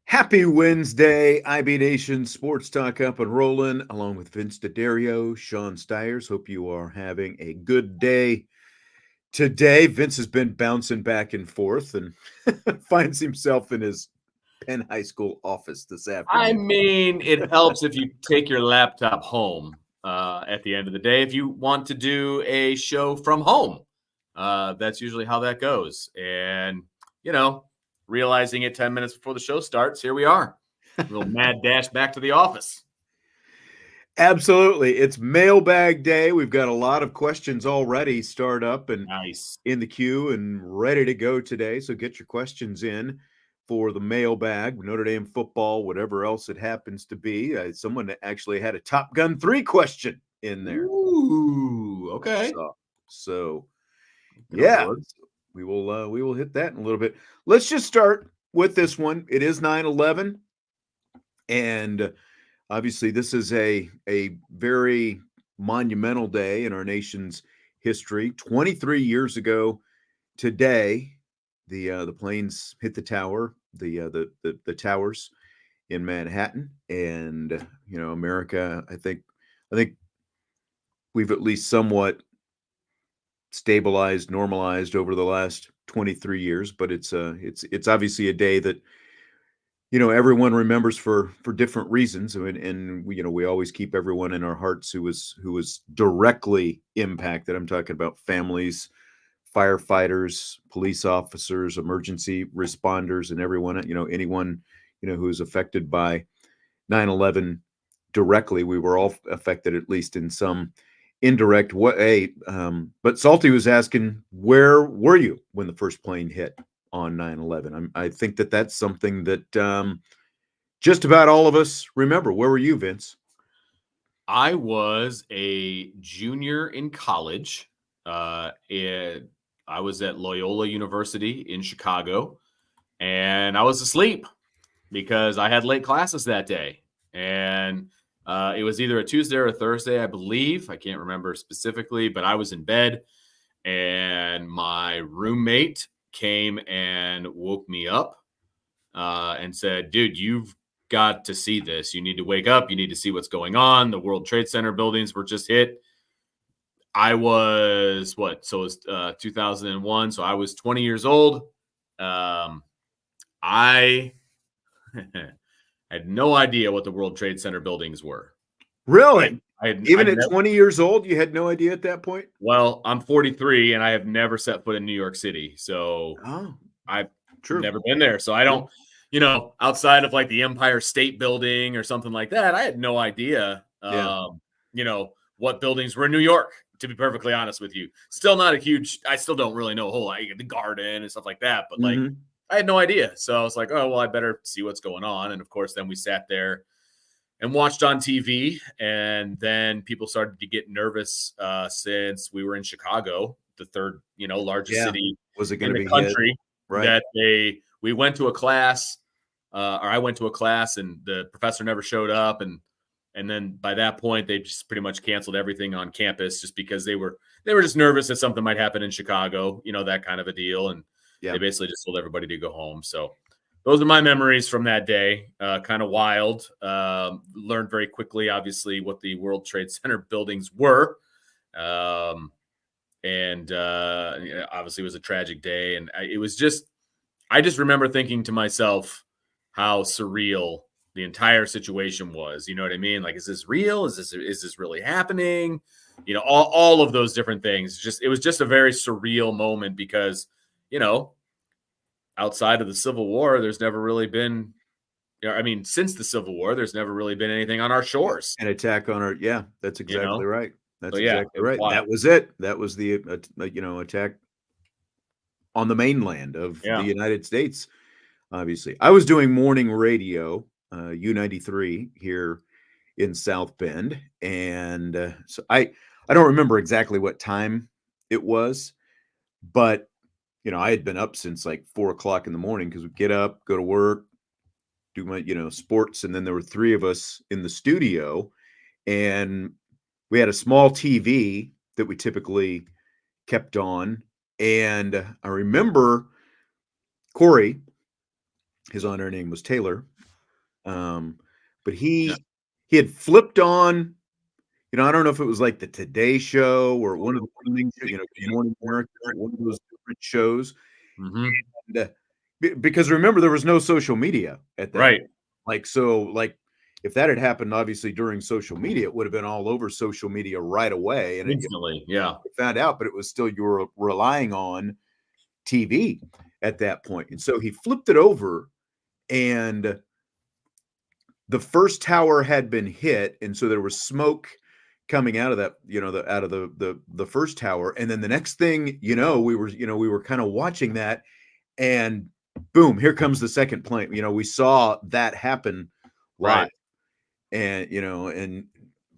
Happy Wednesday, IB Nation Sports Talk up and rolling, along with Vince D'Addario, Sean Stiers. Hope you are having a good day today. Vince has been bouncing back and forth and finds himself in his Penn High School office this afternoon. I mean, it helps if you take your laptop home at the end of the day. If you want to do a show from home, that's usually how that goes. And, you know, realizing it 10 minutes before the show starts, here we are. A little mad dash back to the office. Absolutely. It's Mailbag Day. We've got a lot of questions already start up and Nice in the queue and ready to go today. So get your questions in for the Mailbag, Notre Dame football, whatever else it happens to be. Someone actually had a Top Gun 3 question in there. Ooh, okay. So yeah. We will hit that in a little bit. Let's just start with this one. It is 9/11, and obviously this is a very monumental day in our nation's history. 23 years ago today, the planes hit the tower, the towers in Manhattan, and you know, America. I think we've at least somewhat stabilized, normalized over the last 23 years, but it's obviously a day that, you know, everyone remembers for different reasons. And we, you know, we always keep everyone in our hearts who was directly impacted. I'm talking about families, firefighters, police officers, emergency responders, and everyone, you know, anyone, you know, who is affected by 9/11 directly. We were all affected, at least in some indirect way. But Salty was asking, where were you when the first plane hit on 9/11? I think that's something that just about all of us remember. Where were you, Vince? I was a junior in college. I was at Loyola University in Chicago, and I was asleep because I had late classes that day. And it was either a Tuesday or a Thursday, I believe. I can't remember specifically, but I was in bed, and my roommate came and woke me up and said, dude, you've got to see this. You need to wake up. You need to see what's going on. The World Trade Center buildings were just hit. I was So it was 2001. So I was 20 years old. I had no idea what the World Trade Center buildings were. Really? Even at 20 years old, you had no idea at that point? Well, I'm 43 and I have never set foot in New York City. So I've never been there. So I don't, you know, outside of like the Empire State Building or something like that, I had no idea, you know, what buildings were in New York, to be perfectly honest with you. Still not a huge, I still don't really know a whole lot, the garden and stuff like that. But like, I had no idea. So I was like, oh, well, I better see what's going on. And of course, then we sat there and watched on TV. And then people started to get nervous since we were in Chicago, the third, you know, largest city in the country. Right. That we went to a class, or I went to a class, and the professor never showed up. And then by that point, they just pretty much canceled everything on campus just because they were just nervous that something might happen in Chicago, you know, that kind of a deal. And they basically just told everybody to go home. So those are my memories from that day. Kind of wild. Learned very quickly, obviously, what the World Trade Center buildings were. And obviously it was a tragic day. And I just remember thinking to myself how surreal the entire situation was. You know what I mean? Like, is this real? Is this really happening? You know, all of those different things. It was just a very surreal moment because, you know, outside of the Civil War, there's never really been, since the Civil War, there's never really been anything on our shores. An attack on our, that's exactly right. That's exactly right. Wild. That was it. That was the, attack on the mainland of the United States, obviously. I was doing morning radio, U93 here in South Bend. And so I don't remember exactly what time it was, but you know, I had been up since like 4 o'clock in the morning because we get up, go to work, do my, sports. And then there were three of us in the studio and we had a small TV that we typically kept on. And I remember Corey, his on-air name was Taylor, but he had flipped on, I don't know if it was like the Today Show or one of the morning, Morning America, one of those different shows. Mm-hmm. And, because remember, there was no social media at that. Right. Like, if that had happened, obviously during social media, it would have been all over social media right away. And instantly, it found out, but it was still, you were relying on TV at that point. And so he flipped it over, and the first tower had been hit. And so there was smoke coming out of that, out of the first tower. And then the next thing, we were kind of watching that, and boom, here comes the second plane. We saw that happen live. Right. And, and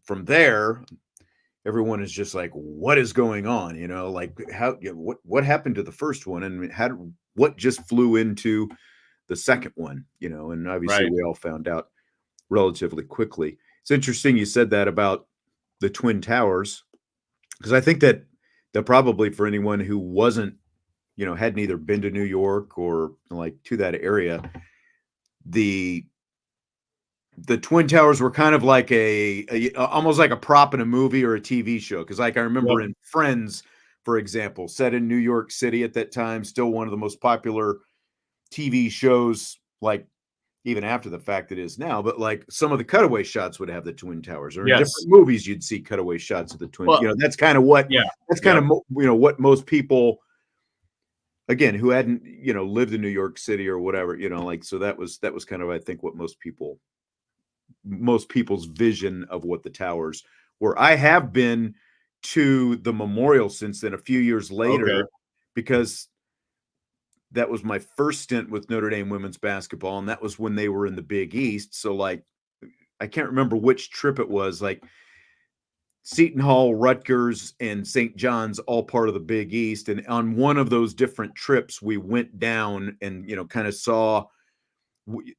from there, everyone is just like, what is going on? Like what happened to the first one, and what just flew into the second one, and obviously we all found out relatively quickly. It's interesting you said that about the Twin Towers, because I think that probably for anyone who wasn't, hadn't either been to New York or like to that area, the Twin Towers were kind of like almost like a prop in a movie or a TV show. Because like I remember in Friends, for example, set in New York City at that time, still one of the most popular TV shows, like even after the fact it is now. But like some of the cutaway shots would have the Twin Towers, or in different movies you'd see cutaway shots of the Twin. That's kind of what. That's kind of what most people, again, who hadn't lived in New York City or whatever, so that was kind of, I think, what most people's vision of what the towers were. I have been to the memorial since then, a few years later, because that was my first stint with Notre Dame women's basketball, and that was when they were in the Big East. So like, I can't remember which trip it was, like Seton Hall, Rutgers, and St. John's, all part of the Big East. And on one of those different trips, we went down and, kind of saw,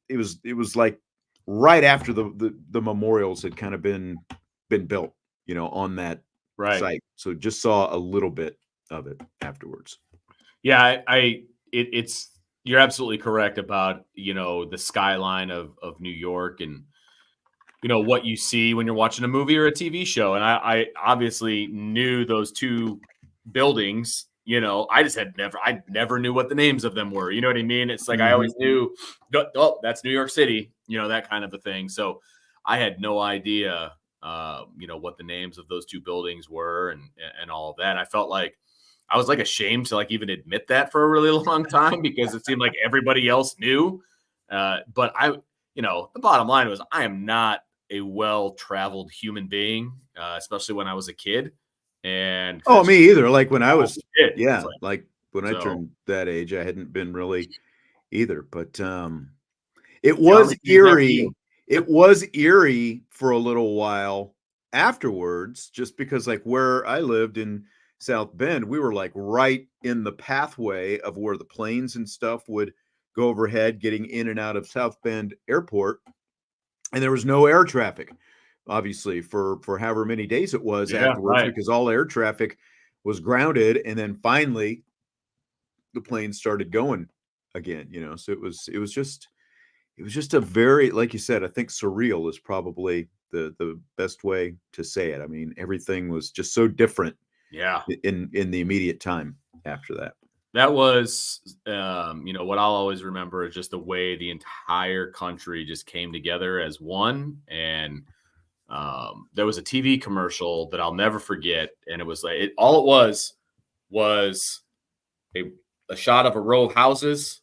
it was like right after the memorials had kind of been built, on that site. So just saw a little bit of it afterwards. Yeah, it's you're absolutely correct about, the skyline of New York and, what you see when you're watching a movie or a TV show. And I obviously knew those two buildings, I never knew what the names of them were. You know what I mean? It's like, I always knew, oh, that's New York City, that kind of a thing. So I had no idea, what the names of those two buildings were and all of that. I felt like I was like ashamed to like even admit that for a really long time, because it seemed like everybody else knew. But the bottom line was, I am not a well-traveled human being, especially when I was a kid. And me either. Like when I was, like when I turned that age, I hadn't been really either. But it was eerie. It was eerie for a little while afterwards, just because like where I lived in South Bend, we were like right in the pathway of where the planes and stuff would go overhead, getting in and out of South Bend Airport. And there was no air traffic, obviously, for however many days it was afterwards, because all air traffic was grounded. And then finally the planes started going again, so it was just a very, like you said, I think surreal is probably the best way to say it. I mean, everything was just so different in the immediate time after that. That was, what I'll always remember is just the way the entire country just came together as one. And there was a TV commercial that I'll never forget. And it was like, all it was a shot of a row of houses.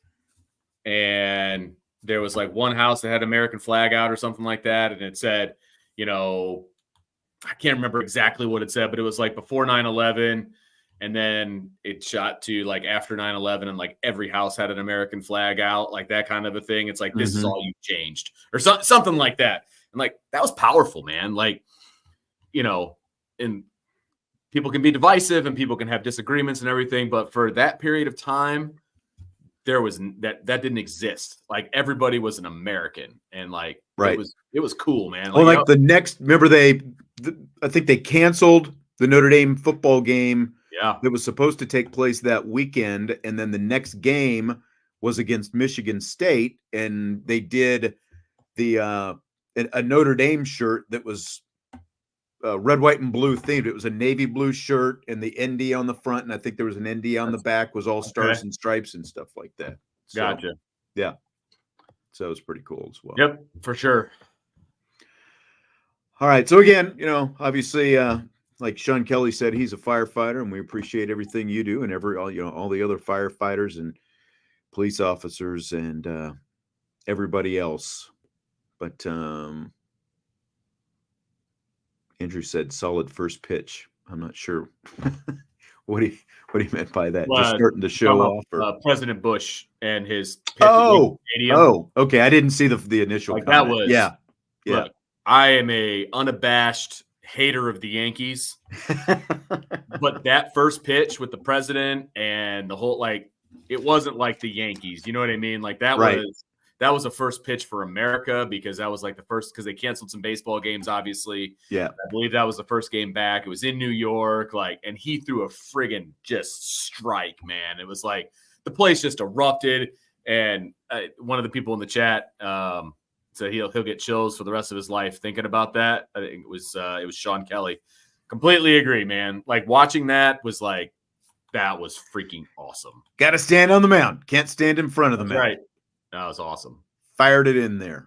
And there was like one house that had American flag out or something like that. And it said, I can't remember exactly what it said, but it was like before 9/11. And then it shot to like after 9/11, and like every house had an American flag out, like that kind of a thing. It's like, this is all you changed, or something like that. And like, that was powerful, man. Like, and people can be divisive and people can have disagreements and everything. But for that period of time, there was that didn't exist. Like everybody was an American, and like Right. It was cool, man. Like the next, remember I think they canceled the Notre Dame football game that was supposed to take place that weekend. And then the next game was against Michigan State. And they did a Notre Dame shirt that was red, white, and blue themed. It was a navy blue shirt and the ND on the front. And I think there was an ND on the back, was all stars and stripes and stuff like that. So, gotcha. Yeah. So it was pretty cool as well. Yep, for sure. All right. So again, obviously, like Sean Kelly said, he's a firefighter, and we appreciate everything you do, and all the other firefighters and police officers and everybody else. But Andrew said solid first pitch. I'm not sure what he meant by that. Just starting to show off. Or... President Bush and his pitch stadium. Oh, okay. I didn't see the initial comment. That was yeah. Look, I am a unabashed hater of the Yankees, but that first pitch with the president and the whole it wasn't like the Yankees. You know what I mean? Like that was a first pitch for America because that was like the first because they canceled some baseball games, obviously. Yeah. I believe that was the first game back. It was in New York, and he threw a friggin' just strike, man. It was like the place just erupted. And one of the people in the chat said he'll get chills for the rest of his life thinking about that. I think it was Sean Kelly. Completely agree, man. Like watching that was that was freaking awesome. Got to stand on the mound. Can't stand in front of the mound. Right. That was awesome. Fired it in there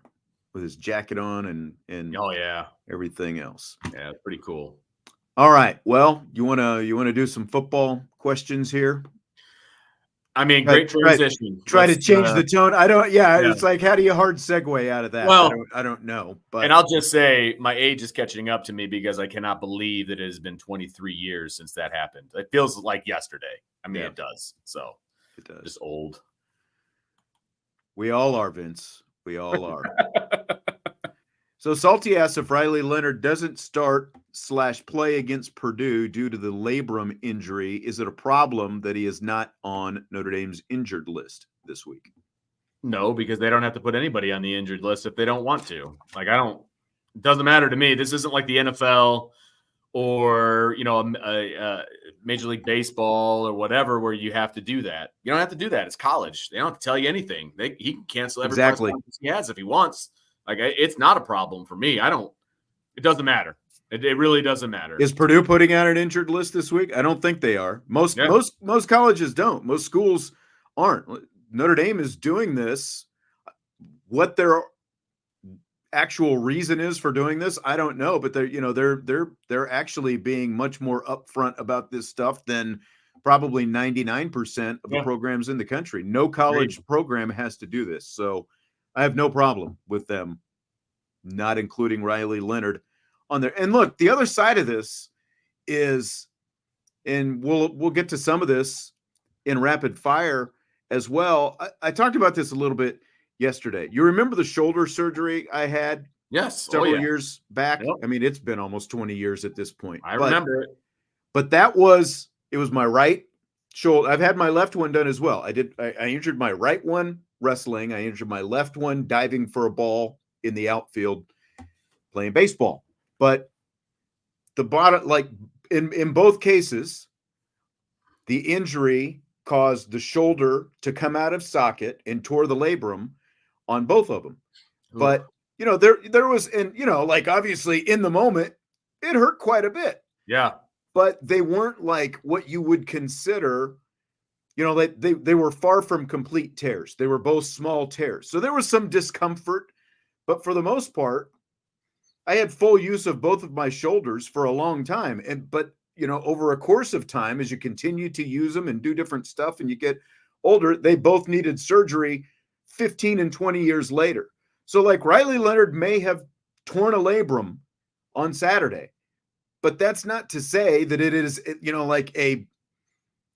with his jacket on and oh yeah, everything else. Yeah, pretty cool. All right. Well, you wanna do some football questions here? I mean, great transition. Try to change the tone. I don't. Yeah, it's like how do you hard segue out of that? Well, I don't know. But and I'll just say my age is catching up to me because I cannot believe that it has been 23 years since that happened. It feels like yesterday. I mean, it does. So it does. Just old. We all are, Vince. We all are. So Salty asks if Riley Leonard doesn't start/play against Purdue due to the labrum injury, is it a problem that he is not on Notre Dame's injured list this week? No, because they don't have to put anybody on the injured list if they don't want to. It doesn't matter to me. This isn't like the NFL or, Major League Baseball or whatever, where you have to do that. You don't have to do that. It's college. They don't have to tell you anything. He can cancel every press conference he has if he wants. It's not a problem for me. It doesn't matter. It really doesn't matter. Is Purdue putting out an injured list this week? I don't think they are. Most colleges don't. Most schools aren't. Notre Dame is doing this. What their actual reason is for doing this, I don't know. But they're actually being much more upfront about this stuff than probably 99% of the programs in the country. No college program has to do this. So I have no problem with them not including Riley Leonard on there. And look, the other side of this is, and we'll get to some of this in rapid fire as well. I talked about this a little bit yesterday. You remember the shoulder surgery I had? Yes. Several years back. Yep. I mean, it's been almost 20 years at this point. I remember it. But it was my right shoulder. I've had my left one done as well. I injured my right one wrestling. I injured my left one diving for a ball in the outfield playing baseball. But the bottom, in both cases, the injury caused the shoulder to come out of socket and tore the labrum on both of them. Ooh. But there was, and obviously in the moment it hurt quite a bit. Yeah. But they weren't like what you would consider, they were far from complete tears. They were both small tears. So there was some discomfort, but for the most part, I had full use of both of my shoulders for a long time. But over a course of time, as you continue to use them and do different stuff and you get older, they both needed surgery 15 and 20 years later. So Riley Leonard may have torn a labrum on Saturday, but that's not to say that it is,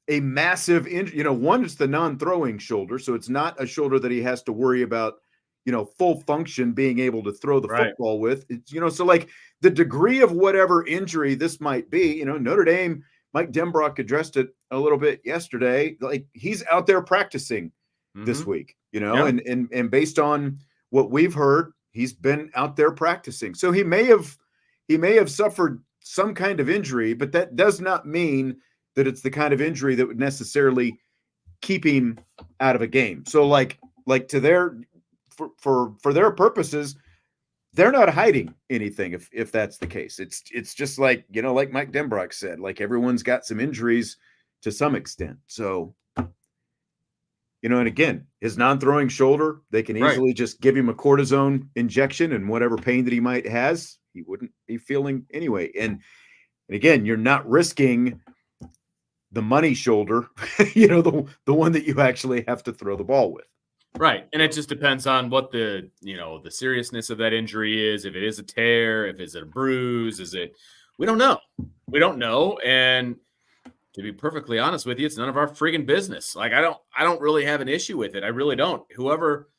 a massive injury. One is the non-throwing shoulder. So it's not a shoulder that he has to worry about, full function being able to throw the football with. It's, so the degree of whatever injury this might be, Notre Dame, Mike Denbrock addressed it a little bit yesterday. He's out there practicing this week, and based on what we've heard, he's been out there practicing. So he may have suffered some kind of injury, but that does not mean that it's the kind of injury that would necessarily keep him out of a game. So like to their for their purposes, they're not hiding anything if that's the case. It's just like, like Mike Denbrock said, like everyone's got some injuries to some extent. So, and again, his non-throwing shoulder, they can easily just give him a cortisone injection, and whatever pain that he might has, he wouldn't be feeling anyway. And again, you're not risking the money shoulder, the one that you actually have to throw the ball with. Right. And it just depends on what the seriousness of that injury is. If it is a tear, if it's a bruise, we don't know. We don't know. And to be perfectly honest with you, it's none of our friggin' business. Like, I don't really have an issue with it. I really don't. Whoever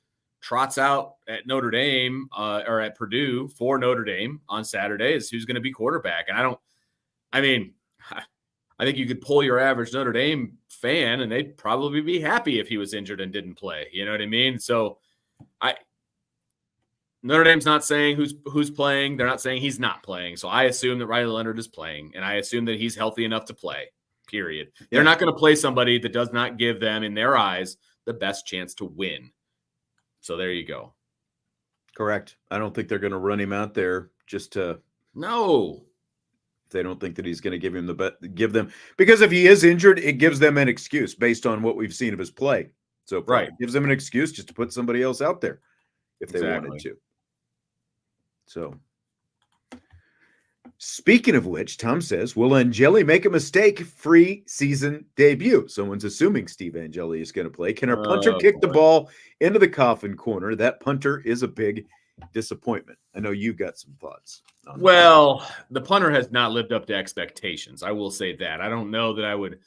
trots out at Notre Dame or at Purdue for Notre Dame on Saturday is who's going to be quarterback. And I think you could pull your average Notre Dame fan and they'd probably be happy if he was injured and didn't play. You know what I mean? So Notre Dame's not saying who's playing. They're not saying he's not playing. So I assume that Riley Leonard is playing, and I assume that he's healthy enough to play, period. Yeah. They're not going to play somebody that does not give them, in their eyes, the best chance to win. So there you go. Correct. I don't think they're going to run him out there just to – No. They don't think that he's going to give them, because if he is injured, it gives them an excuse based on what we've seen of his play. So it gives them an excuse just to put somebody else out there if they wanted to. So speaking of which, Tom says, will Angeli make a mistake-free season debut? Someone's assuming Steve Angeli is going to play. Can our punter kick the ball into the coffin corner? That punter is a big disappointment. I know you've got some thoughts. The punter has not lived up to expectations. I will say that. I don't know that I would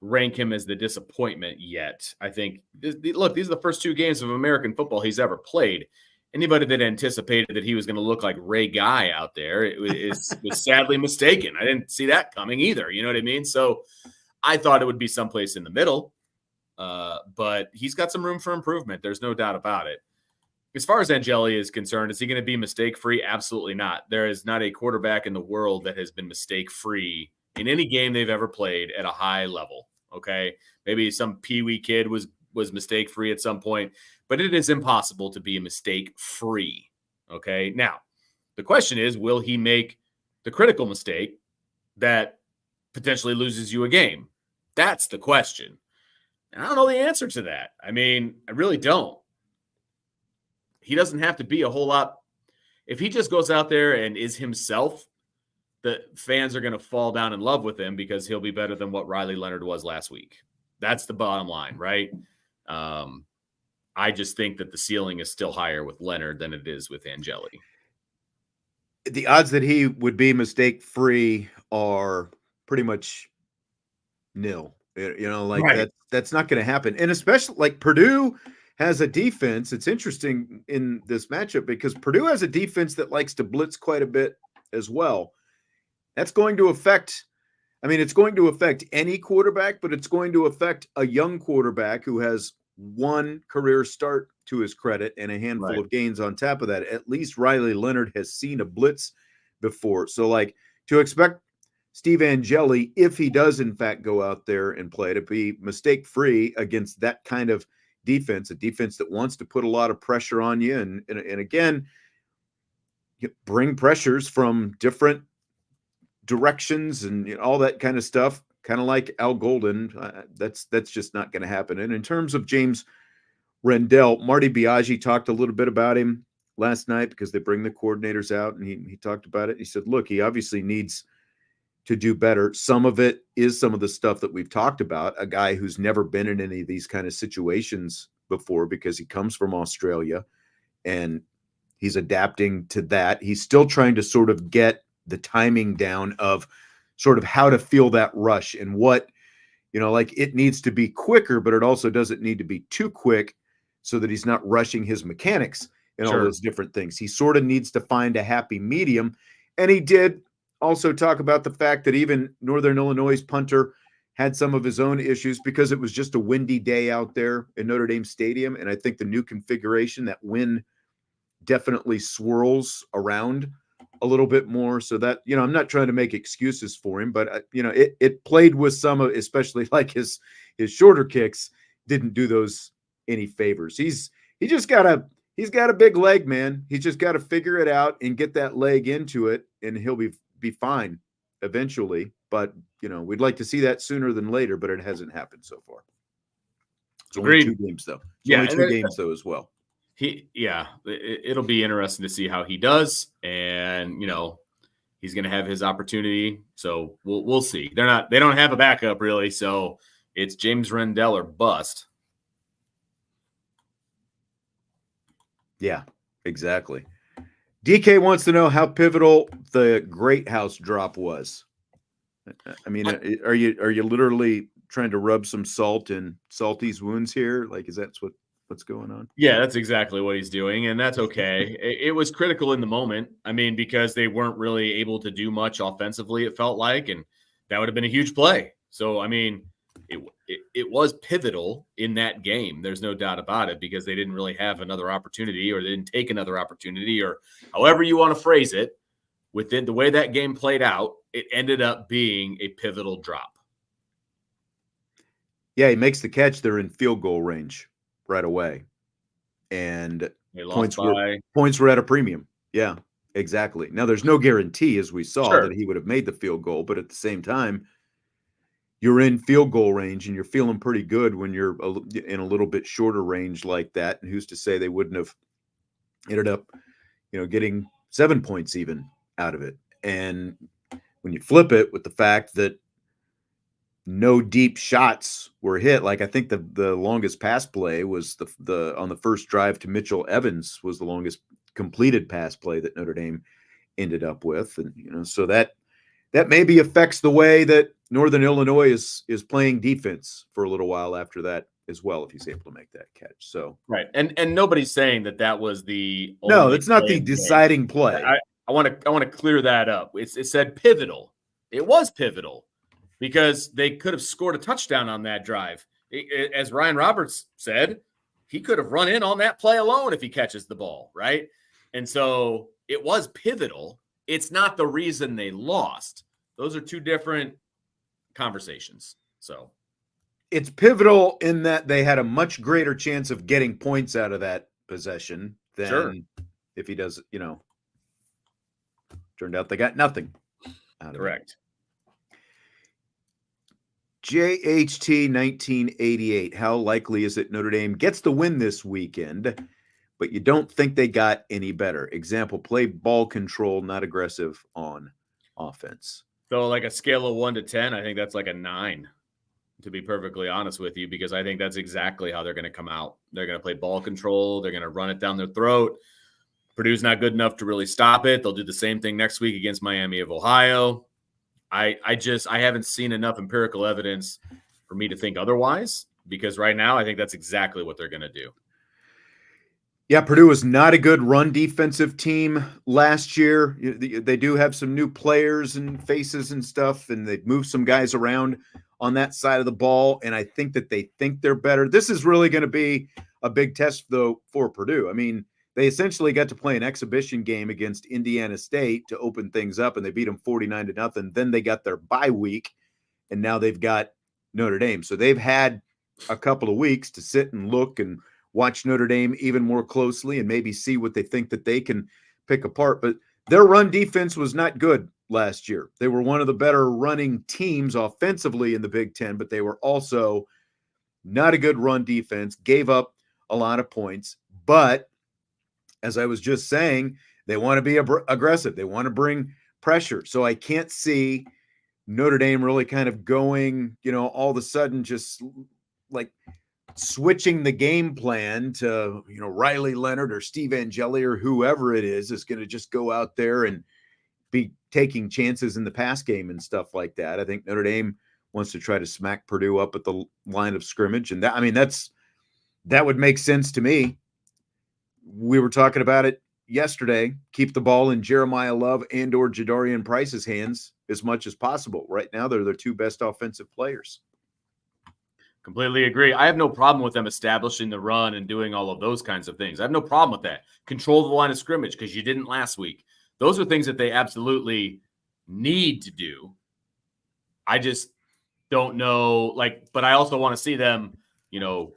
rank him as the disappointment yet. I think, look, these are the first 2 games of American football he's ever played. Anybody that anticipated that he was going to look like Ray Guy out there was sadly mistaken. I didn't see that coming either. You know what I mean? So I thought it would be someplace in the middle, but he's got some room for improvement. There's no doubt about it. As far as Angeli is concerned, is he going to be mistake-free? Absolutely not. There is not a quarterback in the world that has been mistake-free in any game they've ever played at a high level, okay? Maybe some peewee kid was mistake-free at some point, but it is impossible to be a mistake-free, okay? Now, the question is, will he make the critical mistake that potentially loses you a game? That's the question. And I don't know the answer to that. I really don't. He doesn't have to be a whole lot. If he just goes out there and is himself, the fans are going to fall down in love with him because he'll be better than what Riley Leonard was last week. That's the bottom line, right? I just think that the ceiling is still higher with Leonard than it is with Angeli. The odds that he would be mistake-free are pretty much nil. That's not going to happen. And especially like Purdue has a defense. It's interesting in this matchup because Purdue has a defense that likes to blitz quite a bit as well. That's going to affect, it's going to affect any quarterback, but it's going to affect a young quarterback who has one career start to his credit and a handful of gains on top of that. At least Riley Leonard has seen a blitz before. So to expect Steve Angeli, if he does in fact go out there and play, to be mistake-free against that kind of defense, a defense that wants to put a lot of pressure on you. And again, you bring pressures from different directions and all that kind of stuff, kind of like Al Golden. That's just not going to happen. And in terms of James Rendell, Marty Biaggi talked a little bit about him last night because they bring the coordinators out, and he talked about it. He said, look, he obviously needs to do better. Some of it is some of the stuff that we've talked about, a guy who's never been in any of these kind of situations before because he comes from Australia and he's adapting to that. He's still trying to sort of get the timing down of sort of how to feel that rush and what, it needs to be quicker, but it also doesn't need to be too quick so that he's not rushing his mechanics and all those different things. He sort of needs to find a happy medium. And he did also talk about the fact that even Northern Illinois' punter had some of his own issues because it was just a windy day out there in Notre Dame Stadium. And I think the new configuration, that wind definitely swirls around a little bit more. So that, I'm not trying to make excuses for him, but it played with some of, especially like his shorter kicks didn't do those any favors. He's got a big leg, man. He's just got to figure it out and get that leg into it, and he'll be fine eventually. But we'd like to see that sooner than later, but it hasn't happened so far. It's only 2 games though. Only 2 games though as well. It'll be interesting to see how he does, and he's going to have his opportunity. So we'll see. They don't have a backup really, so it's James Rendell or bust. Yeah, exactly. DK wants to know how pivotal the Greathouse drop was. I mean, are you literally trying to rub some salt in Salty's wounds here? Like, is that what's going on? Yeah, that's exactly what he's doing, and that's okay. It was critical in the moment. I mean, because they weren't really able to do much offensively, it felt like, and that would have been a huge play. So, I mean, it was pivotal in that game. There's no doubt about it, because they didn't really have another opportunity, or they didn't take another opportunity, or however you want to phrase it. Within the way that game played out, it ended up being a pivotal drop. Yeah, he makes the catch. They're in field goal range right away, and points were at a premium. Yeah, exactly. Now there's no guarantee, as we saw, that he would have made the field goal, but at the same time, you're in field goal range and you're feeling pretty good when you're in a little bit shorter range like that. And who's to say they wouldn't have ended up, getting 7 points even out of it. And when you flip it with the fact that no deep shots were hit, like I think the longest pass play was the on the first drive to Mitchell Evans was the longest completed pass play that Notre Dame ended up with. And, so that maybe affects the way that Northern Illinois is playing defense for a little while after that as well, if he's able to make that catch. So right, and nobody's saying that was the no, it's not the deciding play. I want to clear that up. It said pivotal. It was pivotal because they could have scored a touchdown on that drive. As Ryan Roberts said, he could have run in on that play alone if he catches the ball, right? And so it was pivotal. It's not the reason they lost. Those are two different conversations. So it's pivotal in that they had a much greater chance of getting points out of that possession than if he does, turned out they got nothing out of Correct. it. JHT 1988. How likely is it Notre Dame gets the win this weekend, but you don't think they got any better? Example, play ball control, not aggressive on offense. So like a scale of 1 to 10, I think that's like a 9, to be perfectly honest with you, because I think that's exactly how they're going to come out. They're going to play ball control. They're going to run it down their throat. Purdue's not good enough to really stop it. They'll do the same thing next week against Miami of Ohio. I haven't seen enough empirical evidence for me to think otherwise, because right now I think that's exactly what they're going to do. Yeah, Purdue was not a good run defensive team last year. They do have some new players and faces and stuff, and they've moved some guys around on that side of the ball, and I think that they think they're better. This is really going to be a big test, though, for Purdue. I mean, they essentially got to play an exhibition game against Indiana State to open things up, and they beat them 49-0. Then they got their bye week, and now they've got Notre Dame. So they've had a couple of weeks to sit and look and watch Notre Dame even more closely and maybe see what they think that they can pick apart. But their run defense was not good last year. They were one of the better running teams offensively in the Big Ten, but they were also not a good run defense, gave up a lot of points. But as I was just saying, they want to be aggressive. They want to bring pressure. So I can't see Notre Dame really kind of going, all of a sudden just like switching the game plan to, Riley Leonard or Steve Angeli or whoever it is going to just go out there and be taking chances in the pass game and stuff like that. I think Notre Dame wants to try to smack Purdue up at the line of scrimmage. And that would make sense to me. We were talking about it yesterday. Keep the ball in Jeremiah Love and or Jadarian Price's hands as much as possible. Right now, they're their two best offensive players. Completely agree. I have no problem with them establishing the run and doing all of those kinds of things. I have no problem with that. Control the line of scrimmage because you didn't last week. Those are things that they absolutely need to do. I just don't know, but I also want to see them,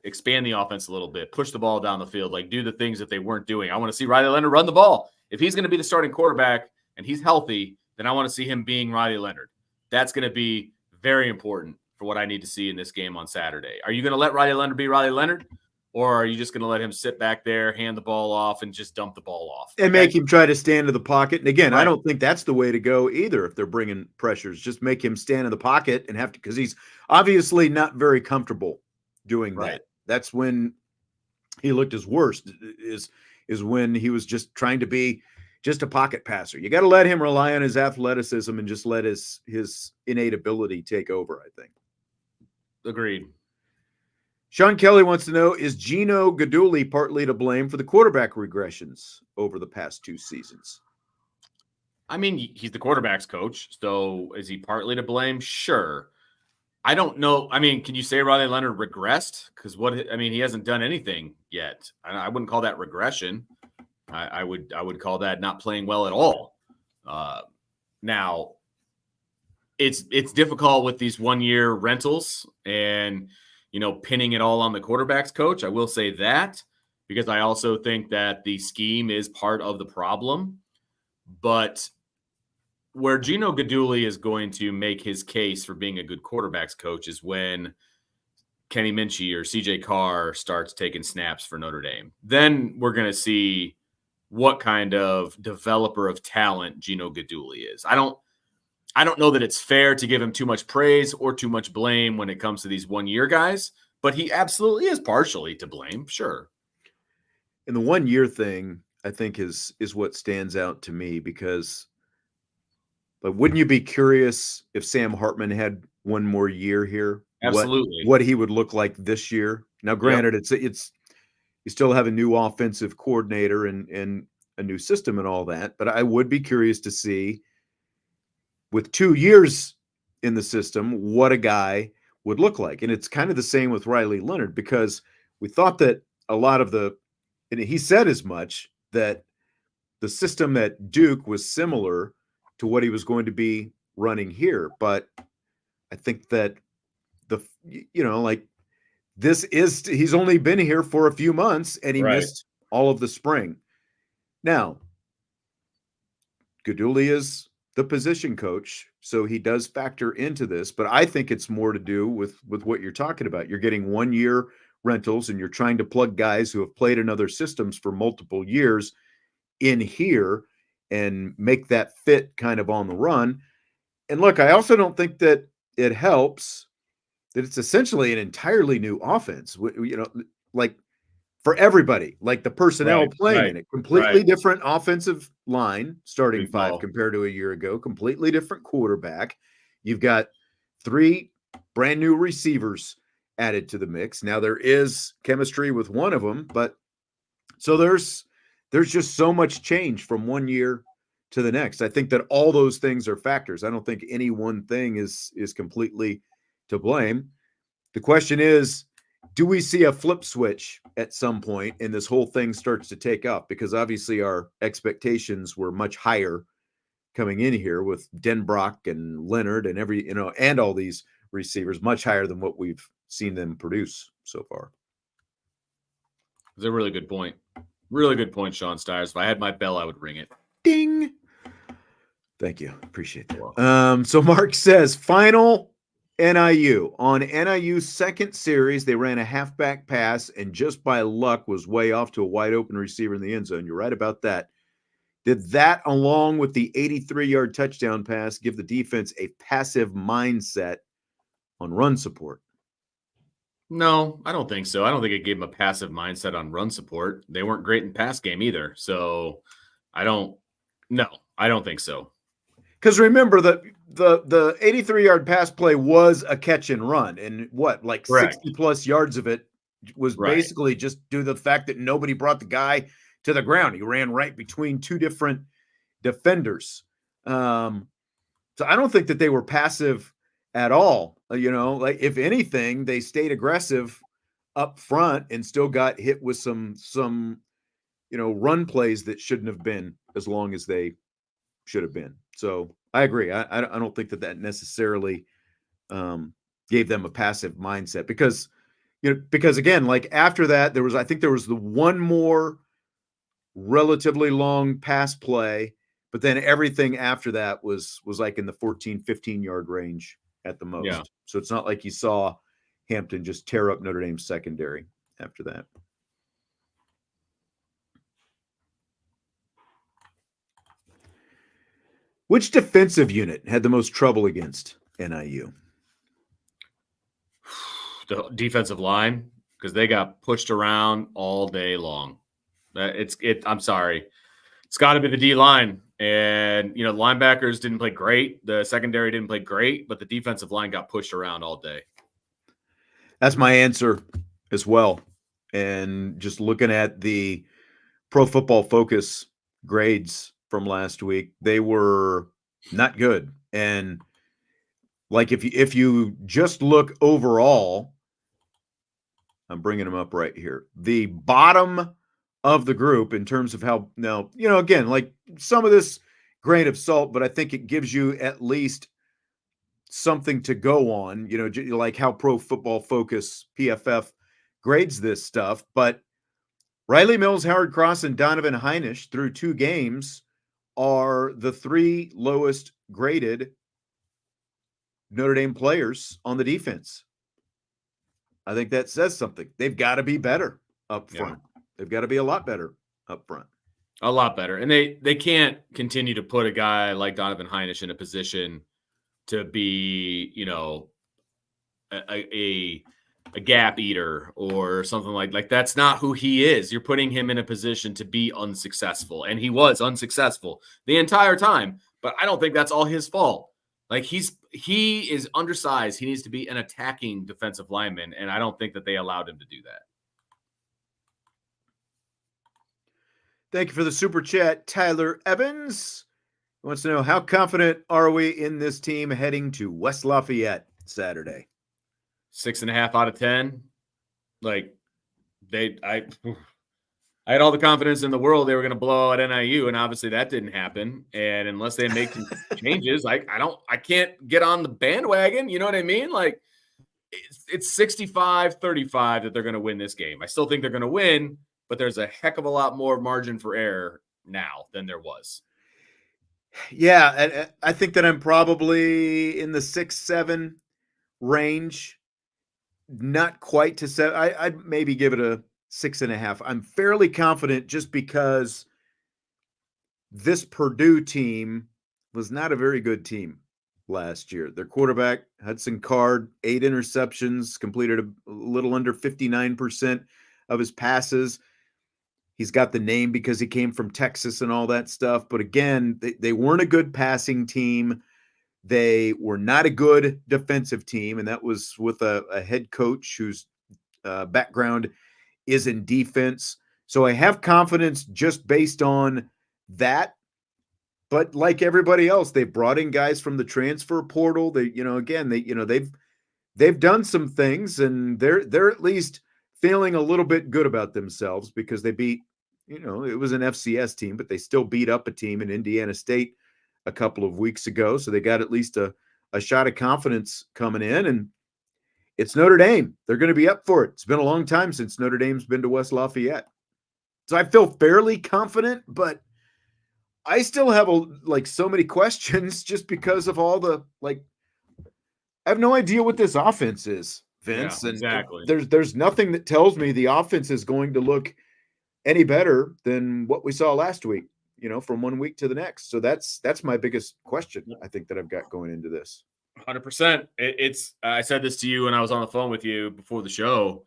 expand the offense a little bit, push the ball down the field, do the things that they weren't doing. I want to see Riley Leonard run the ball. If he's going to be the starting quarterback and he's healthy, then I want to see him being Riley Leonard. That's going to be very important for what I need to see in this game on Saturday. Are you going to let Riley Leonard be Riley Leonard? Or are you just going to let him sit back there, hand the ball off, and just dump the ball off? And make him try to stand in the pocket. And again, right. I don't think that's the way to go either if they're bringing pressures. Just make him stand in the pocket and have to, because he's obviously not very comfortable doing that. That's when he looked his worst, is when he was just trying to be just a pocket passer. You got to let him rely on his athleticism and just let his innate ability take over, I think. Agreed. Sean Kelly wants to know, is Gino Guidugli partly to blame for the quarterback regressions over the past 2 seasons? I mean, he's the quarterback's coach, so is he partly to blame? Sure. I don't know. I mean, can you say Riley Leonard regressed? Because he hasn't done anything yet. I wouldn't call that regression. I would call that not playing well at all. Now, it's difficult with these 1-year rentals and pinning it all on the quarterback's coach. I will say that because I also think that the scheme is part of the problem. But where Gino Guidugli is going to make his case for being a good quarterback's coach is when Kenny Minchie or CJ Carr starts taking snaps for Notre Dame. Then we're going to see what kind of developer of talent Gino Guidugli is. I don't know that it's fair to give him too much praise or too much blame when it comes to these 1-year guys, but he absolutely is partially to blame, sure. And the 1-year thing, I think, is what stands out to me because, but wouldn't you be curious if Sam Hartman had 1 more year here? Absolutely. What he would look like this year? Now, granted, it's you still have a new offensive coordinator and a new system and all that, but I would be curious to see, with 2 years in the system, what a guy would look like. And it's kind of the same with Riley Leonard because we thought that a lot of and he said as much, that the system at Duke was similar to what he was going to be running here. But I think that he's only been here for a few months and he missed all of the spring. Now, Guidugli is the position coach, so he does factor into this, but I think it's more to do with what you're talking about. You're getting 1-year rentals and you're trying to plug guys who have played in other systems for multiple years in here and make that fit kind of on the run. And look, I also don't think that it helps that it's essentially an entirely new offense, for everybody, like the personnel playing in it. Completely different offensive line, starting 5 compared to a year ago. Completely different quarterback. You've got 3 brand new receivers added to the mix. Now there is chemistry with one of them, but so there's just so much change from 1 year to the next. I think that all those things are factors. I don't think any one thing is completely to blame. The question is, do we see a flip switch at some point and this whole thing starts to take up? Because obviously our expectations were much higher coming in here with Denbrock and Leonard and and all these receivers, much higher than what we've seen them produce so far. It's a really good point. Really good point, Sean Stiers. If I had my bell, I would ring it. Ding. Thank you. Appreciate that. So Mark says, final NIU. On NIU's second series, they ran a halfback pass and just by luck was way off to a wide open receiver in the end zone. You're right about that. Did that, along with the 83-yard touchdown pass, give the defense a passive mindset on run support? No, I don't think so. I don't think it gave them a passive mindset on run support. They weren't great in pass game either. So I don't think so. Because remember that the 83-yard pass play was a catch and run, and 60-plus yards of it was basically just due to the fact that nobody brought the guy to the ground. He ran right between 2 different defenders. So I don't think that they were passive at all. Like if anything, they stayed aggressive up front and still got hit with some run plays that shouldn't have been as long as they should have been. So I agree. I don't think that necessarily gave them a passive mindset because again, like after that, I think there was the one more relatively long pass play, but then everything after that was like in the 14, 15 yard range at the most. Yeah. So it's not like you saw Hampton just tear up Notre Dame's secondary after that. Which defensive unit had the most trouble against NIU? The defensive line, because they got pushed around all day long. I'm sorry. It's got to be the D line. And, the linebackers didn't play great. The secondary didn't play great, but the defensive line got pushed around all day. That's my answer as well. And just looking at the Pro Football Focus grades from last week, they were not good. And like if you just look overall, I'm bringing them up right here. The bottom of the group in terms of how now, again, like some of this grain of salt, but I think it gives you at least something to go on, like how Pro Football Focus PFF grades this stuff. But Riley Mills, Howard Cross, and Donovan Heinisch through 2 games are the 3 lowest graded Notre Dame players on the defense. I think that says something. They've got to be better up front. Yeah. They've got to be a lot better up front. A lot better. And they can't continue to put a guy like Donovan Heinisch in a position to be, a gap eater or something like that's not who he is. You're putting him in a position to be unsuccessful. And he was unsuccessful the entire time, but I don't think that's all his fault. Like he is undersized. He needs to be an attacking defensive lineman. And I don't think that they allowed him to do that. Thank you for the super chat. Tyler Evans wants to know, how confident are we in this team heading to West Lafayette Saturday? 6.5 out of 10. Like I had all the confidence in the world they were going to blow out NIU, and obviously that didn't happen. And unless they make some changes, I can't get on the bandwagon. You know what I mean? Like it's 65-35 that they're going to win this game. I still think they're going to win, but there's a heck of a lot more margin for error now than there was. Yeah, I think that I'm probably in the 6-7 range. Not quite to 7. I'd maybe give it a 6.5. I'm fairly confident just because this Purdue team was not a very good team last year. Their quarterback, Hudson Card, 8 interceptions, completed a little under 59% of his passes. He's got the name because he came from Texas and all that stuff. But again, they weren't a good passing team. They were not a good defensive team, and that was with a head coach whose background is in defense. So I have confidence just based on that. But like everybody else, they brought in guys from the transfer portal. They've done some things, and they're at least feeling a little bit good about themselves because they beat, it was an FCS team, but they still beat up a team in Indiana State a couple of weeks ago. So they got at least a shot of confidence coming in, and it's Notre Dame. They're going to be up for it. It's been a long time since Notre Dame's been to West Lafayette. So I feel fairly confident, but I still have so many questions just because of all the, I have no idea what this offense is, Vince. Yeah, exactly. And there's nothing that tells me the offense is going to look any better than what we saw last week, from one week to the next. So that's my biggest question, I think, that I've got going into this. 100%. I said this to you when I was on the phone with you before the show.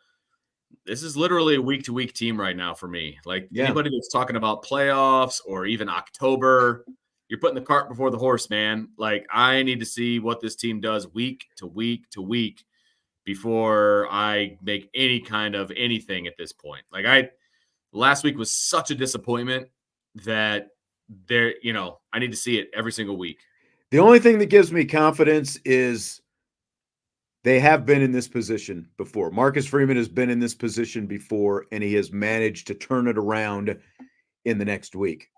This is literally a week-to-week team right now for me. Anybody that's talking about playoffs or even October, you're putting the cart before the horse, man. I need to see what this team does week to week to week before I make any kind of anything at this point. Last week was such a disappointment that I need to see it every single week. The only thing that gives me confidence is They have been in this position before. Marcus Freeman has been in this position before, and he has managed to turn it around in the next week.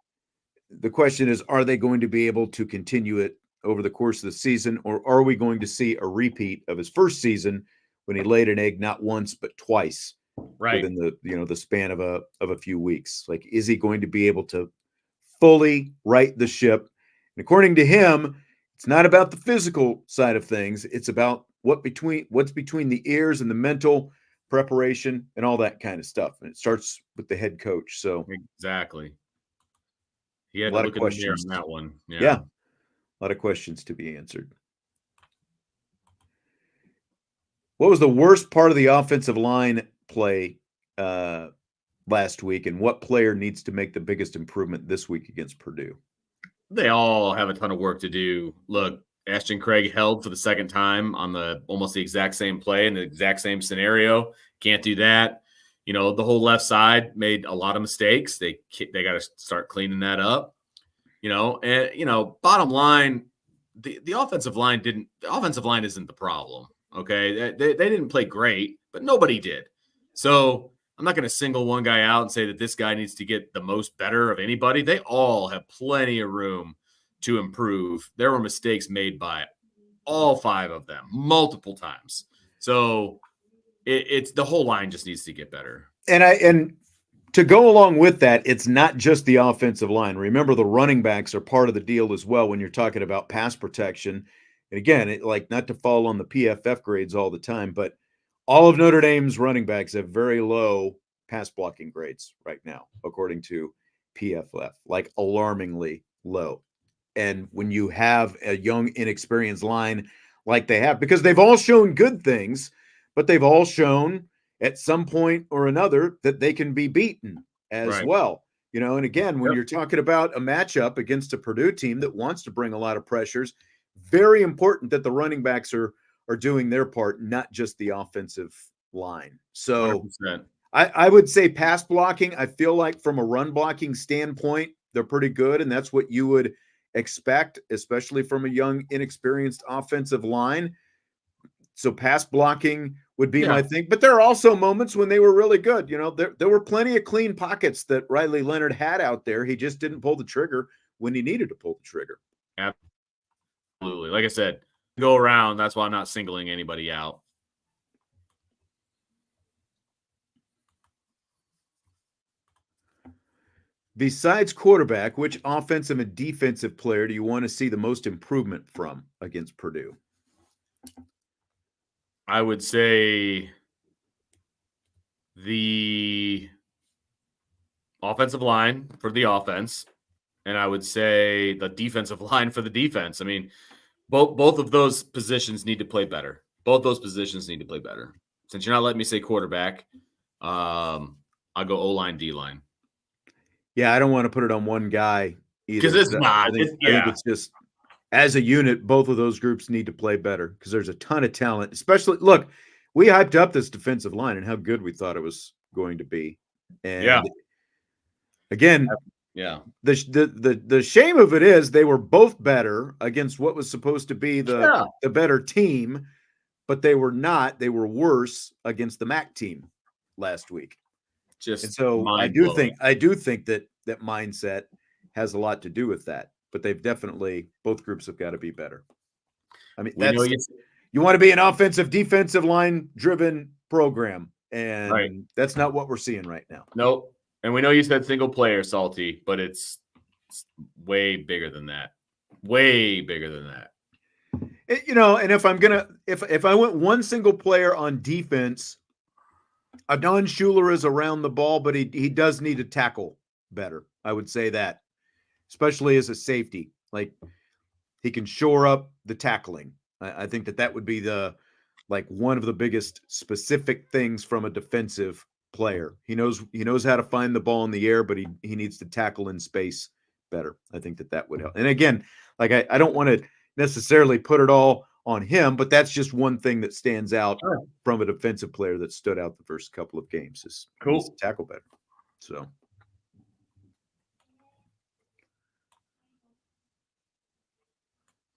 The question is, are they going to be able to continue it over the course of the season, or are we going to see a repeat of his first season when he laid an egg not once but twice within the span of a few weeks? Like, is he going to be able to fully right the ship? And according to him, it's not about the physical side of things. It's about what's between the ears and the mental preparation and all that kind of stuff. And it starts with the head coach. So exactly. He had to look in the mirror on that one. Yeah. A lot of questions to be answered. What was the worst part of the offensive line play last week, and what player needs to make the biggest improvement this week against Purdue? They all have a ton of work to do. Look, Ashton Craig held for the second time on almost the exact same play in the exact same scenario. Can't do that. The whole left side made a lot of mistakes. They got to start cleaning that up. Bottom line, the offensive line isn't the problem. Okay. They didn't play great, but nobody did. So I'm not going to single one guy out and say that this guy needs to get the most better of anybody. They all have plenty of room to improve. There were mistakes made by all five of them multiple times. So it's the whole line just needs to get better. And to go along with that, it's not just the offensive line. Remember, the running backs are part of the deal as well when you're talking about pass protection. And again, not to fall on the PFF grades all the time, but all of Notre Dame's running backs have very low pass blocking grades right now, according to PFF, like alarmingly low. And when you have a young, inexperienced line like they have, because they've all shown good things, but they've all shown at some point or another that they can be beaten as well. And again, when you're talking about a matchup against a Purdue team that wants to bring a lot of pressures, very important that the running backs are doing their part, not just the offensive line. So 100%. I would say pass blocking, I feel like from a run blocking standpoint, they're pretty good. And that's what you would expect, especially from a young, inexperienced offensive line. So pass blocking would be my thing. But there are also moments when they were really good. There were plenty of clean pockets that Riley Leonard had out there. He just didn't pull the trigger when he needed to pull the trigger. Absolutely. Like I said, go around. That's why I'm not singling anybody out. Besides quarterback, which offensive and defensive player do you want to see the most improvement from against Purdue? I would say the offensive line for the offense, and I would say the defensive line for the defense. I mean, both of those positions need to play better. Both those positions need to play better. Since you're not letting me say quarterback, I'll go O-line, D-line. Yeah, I don't want to put it on one guy either. Because it's not. I think it's just, as a unit, both of those groups need to play better because there's a ton of talent. Especially, look, we hyped up this defensive line and how good we thought it was going to be. And again, the shame of it is they were both better against what was supposed to be the better team, but they were not. They were worse against the MAC team last week. And so I do think that mindset has a lot to do with that. But both groups have got to be better. I mean, you want to be an offensive, defensive line driven program, and that's not what we're seeing right now. Nope. And we know you said single player, Salty, but it's way bigger than that. Way bigger than that. And if I went one single player on defense, Adon Schuler is around the ball, but he does need to tackle better. I would say that, especially as a safety. Like, he can shore up the tackling. I think that would be one of the biggest specific things from a defensive player. He knows how to find the ball in the air, but he needs to tackle in space better. I think that would help. And again, like I don't want to necessarily put it all on him, but that's just one thing that stands out from a defensive player that stood out the first couple of games is to tackle better. So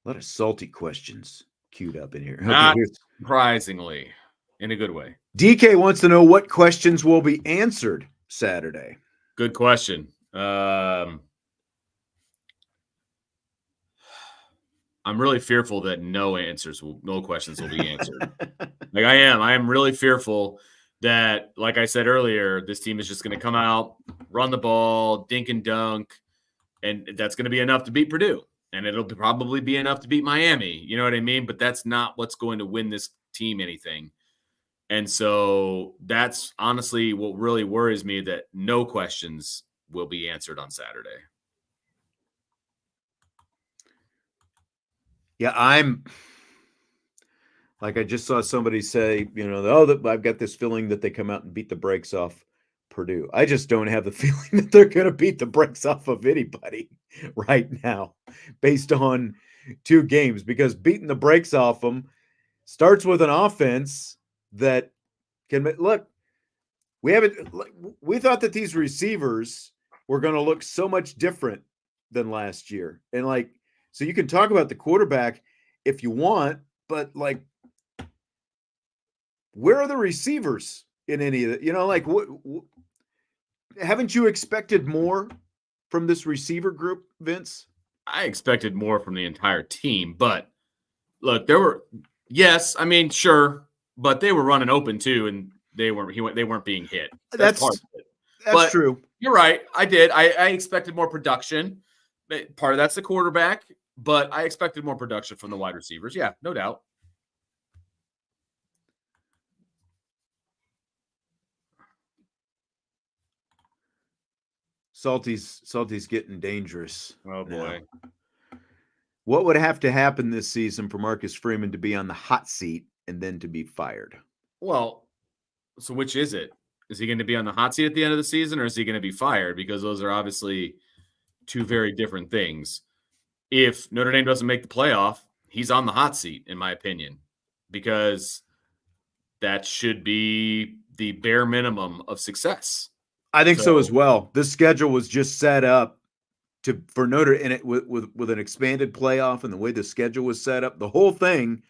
a lot of salty questions. queued up in here. Okay, Not surprisingly, in a good way. DK wants to know what questions will be answered Saturday. Good question. I'm really fearful that no questions will be answered. Like I am really fearful that, like I said earlier, this team is just going to come out, run the ball, dink and dunk, and that's going to be enough to beat Purdue. And it'll probably be enough to beat Miami. You know what I mean? But that's not what's going to win this team anything. And so that's honestly what really worries me, that no questions will be answered on Saturday. Yeah, I just saw somebody say, I've got this feeling that they come out and beat the brakes off Purdue. I just don't have the feeling that they're going to beat the brakes off of anybody right now based on 2 games, because beating the brakes off them starts with an offense that can look. We thought that these receivers were going to look so much different than last year. And so you can talk about the quarterback if you want, but where are the receivers in any of it? Haven't you expected more from this receiver group, Vince? I expected more from the entire team, but look, sure, but they were running open too, and they weren't being hit. That's part of it. That's true. You're right. I did. I expected more production. Part of that's the quarterback, but I expected more production from the wide receivers. Yeah, no doubt. Salty's getting dangerous. Oh boy. Now. What would have to happen this season for Marcus Freeman to be on the hot seat and then to be fired? Well, so which is it? Is he going to be on the hot seat at the end of the season, or is he going to be fired? Because those are obviously 2 very different things. If Notre Dame doesn't make the playoff, he's on the hot seat, in my opinion, because that should be the bare minimum of success. I think so as well. This schedule was just set up for Notre in it with an expanded playoff, and the way the schedule was set up, the whole thing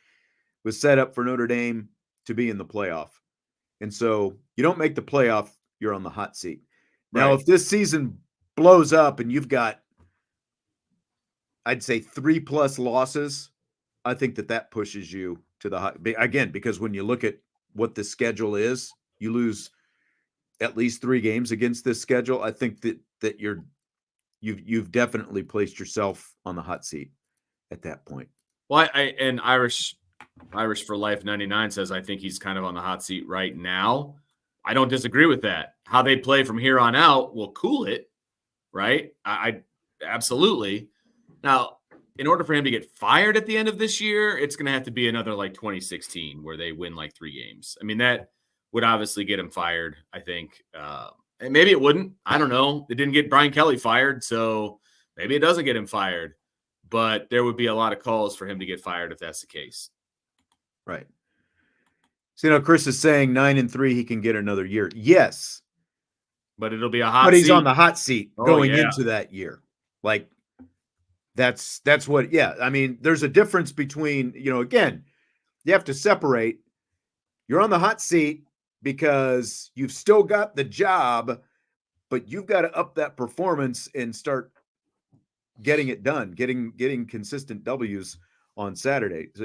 was set up for Notre Dame to be in the playoff. And so you don't make the playoff, you're on the hot seat. Now, if this season blows up and you've got, I'd say 3+ losses, I think that pushes you to the hot again, because when you look at what the schedule is, you lose at least 3 games against this schedule. I think that you've definitely placed yourself on the hot seat at that point. Well, and Irish for Life 99 says, I think he's kind of on the hot seat right now. I don't disagree with that. How they play from here on out will cool it, right? I absolutely. Now, in order for him to get fired at the end of this year, it's going to have to be another 2016 where they win 3 games. I mean, that would obviously get him fired, I think. And maybe it wouldn't. I don't know. It didn't get Brian Kelly fired, so maybe it doesn't get him fired. But there would be a lot of calls for him to get fired if that's the case. Right. So, Chris is saying 9-3, he can get another year. Yes. But it'll be a hot seat. But he's on the hot seat going into that year. That's what, I mean, there's a difference between, again, you have to separate. You're on the hot seat because you've still got the job, but you've got to up that performance and start getting it done, getting consistent W's on Saturday. So,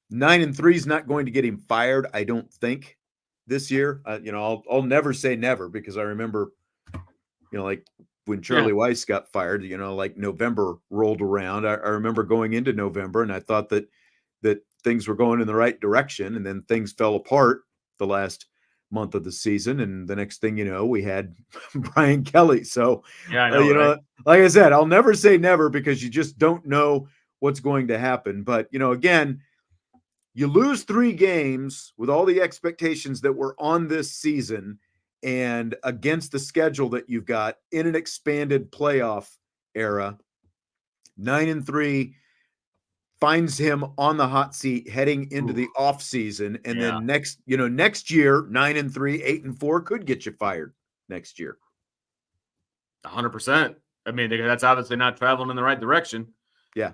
9-3 is not going to get him fired, I don't think, this year. I'll never say never, because I remember, when Charlie Weiss got fired, November rolled around. I remember going into November and I thought that things were going in the right direction, and then things fell apart the last month of the season. And the next thing you know, we had Brian Kelly. So, I know, right? Like I said, I'll never say never, because you just don't know what's going to happen. But, again, you lose 3 games with all the expectations that were on this season and against the schedule that you've got in an expanded playoff era. 9-3 finds him on the hot seat heading into the off season. And then next year, 9-3, 8-4 could get you fired next year. 100%. I mean, that's obviously not traveling in the right direction. Yeah.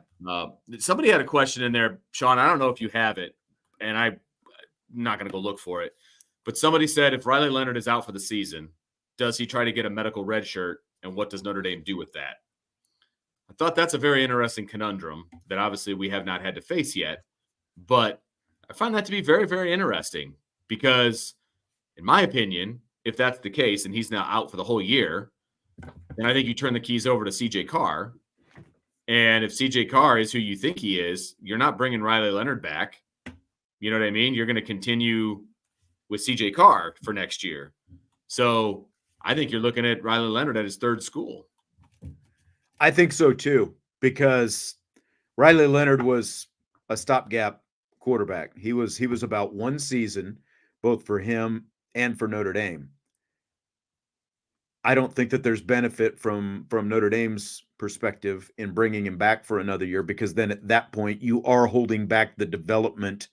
Somebody had a question in there, Sean. I don't know if you have it, and I'm not going to go look for it. But somebody said, if Riley Leonard is out for the season, does he try to get a medical red shirt, and what does Notre Dame do with that? I thought that's a very interesting conundrum that obviously we have not had to face yet. But I find that to be very, very interesting because, in my opinion, if that's the case and he's now out for the whole year, then I think you turn the keys over to CJ Carr. And if CJ Carr is who you think he is, you're not bringing Riley Leonard back. You know what I mean? You're going to continue with CJ Carr for next year. So I think you're looking at Riley Leonard at his third school. I think so too, because Riley Leonard was a stopgap quarterback. He was about one season, both for him and for Notre Dame. I don't think that there's benefit from Notre Dame's perspective in bringing him back for another year, because then at that point you are holding back the development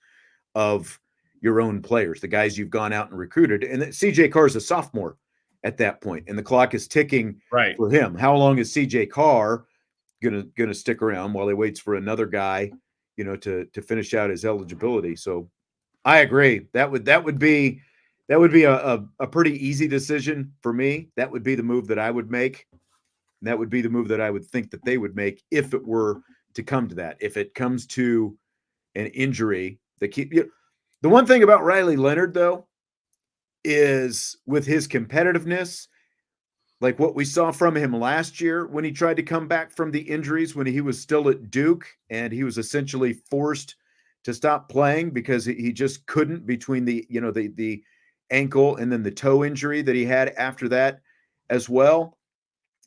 of your own players, the guys you've gone out and recruited. And CJ Carr is a sophomore at that point, and the clock is ticking for him. How long is CJ Carr gonna stick around while he waits for another guy, to finish out his eligibility? So I agree. That would be a pretty easy decision for me. That would be the move that I would make. And that would be the move that I would think that they would make if it were to come to that. If it comes to an injury, the one thing about Riley Leonard, though, is with his competitiveness, like what we saw from him last year when he tried to come back from the injuries, when he was still at Duke and he was essentially forced to stop playing because he just couldn't, between the ankle and then the toe injury that he had after that as well.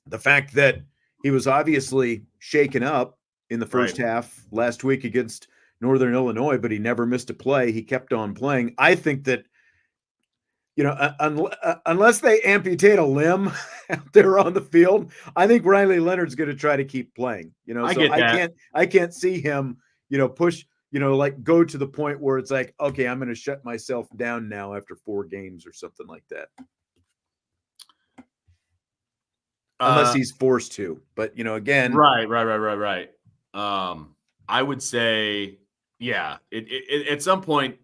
The fact that he was obviously shaken up in the first half last week against Northern Illinois, but he never missed a play. He kept on playing. I think that, unless they amputate a limb out there on the field, I think Riley Leonard's going to try to keep playing. I can't see him, push, like go to the point where it's like, okay, I'm going to shut myself down now after 4 games or something like that. Unless he's forced to, but again, right. I would say, yeah, at some point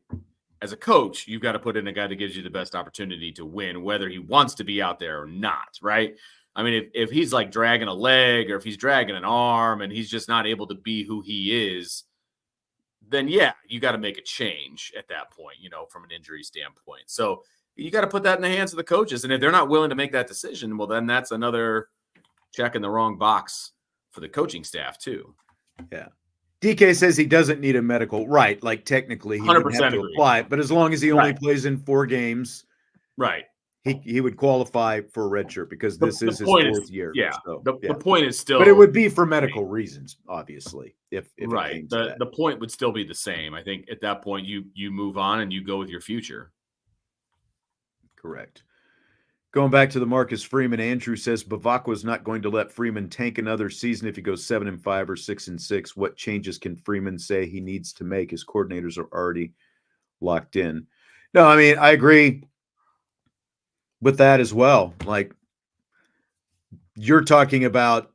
as a coach, you've got to put in a guy that gives you the best opportunity to win, whether he wants to be out there or not. Right. I mean, if he's like dragging a leg or if he's dragging an arm and he's just not able to be who he is, then yeah, you got to make a change at that point, from an injury standpoint. So you got to put that in the hands of the coaches. And if they're not willing to make that decision, well, then that's another check in the wrong box for the coaching staff too. Yeah. DK says he doesn't need a medical. Right. Like technically he would have to apply, but as long as he only plays in 4 games, he would qualify for a red shirt because this is his 4th year. Yeah. So, the point is still, but it would be for medical reasons, obviously. If the point would still be the same. I think at that point you move on and you go with your future. Correct. Going back to the Marcus Freeman, Andrew says Bavacqua's not going to let Freeman tank another season if he goes 7-5 or 6-6. What changes can Freeman say he needs to make? His coordinators are already locked in. No, I mean, I agree with that as well. Like, you're talking about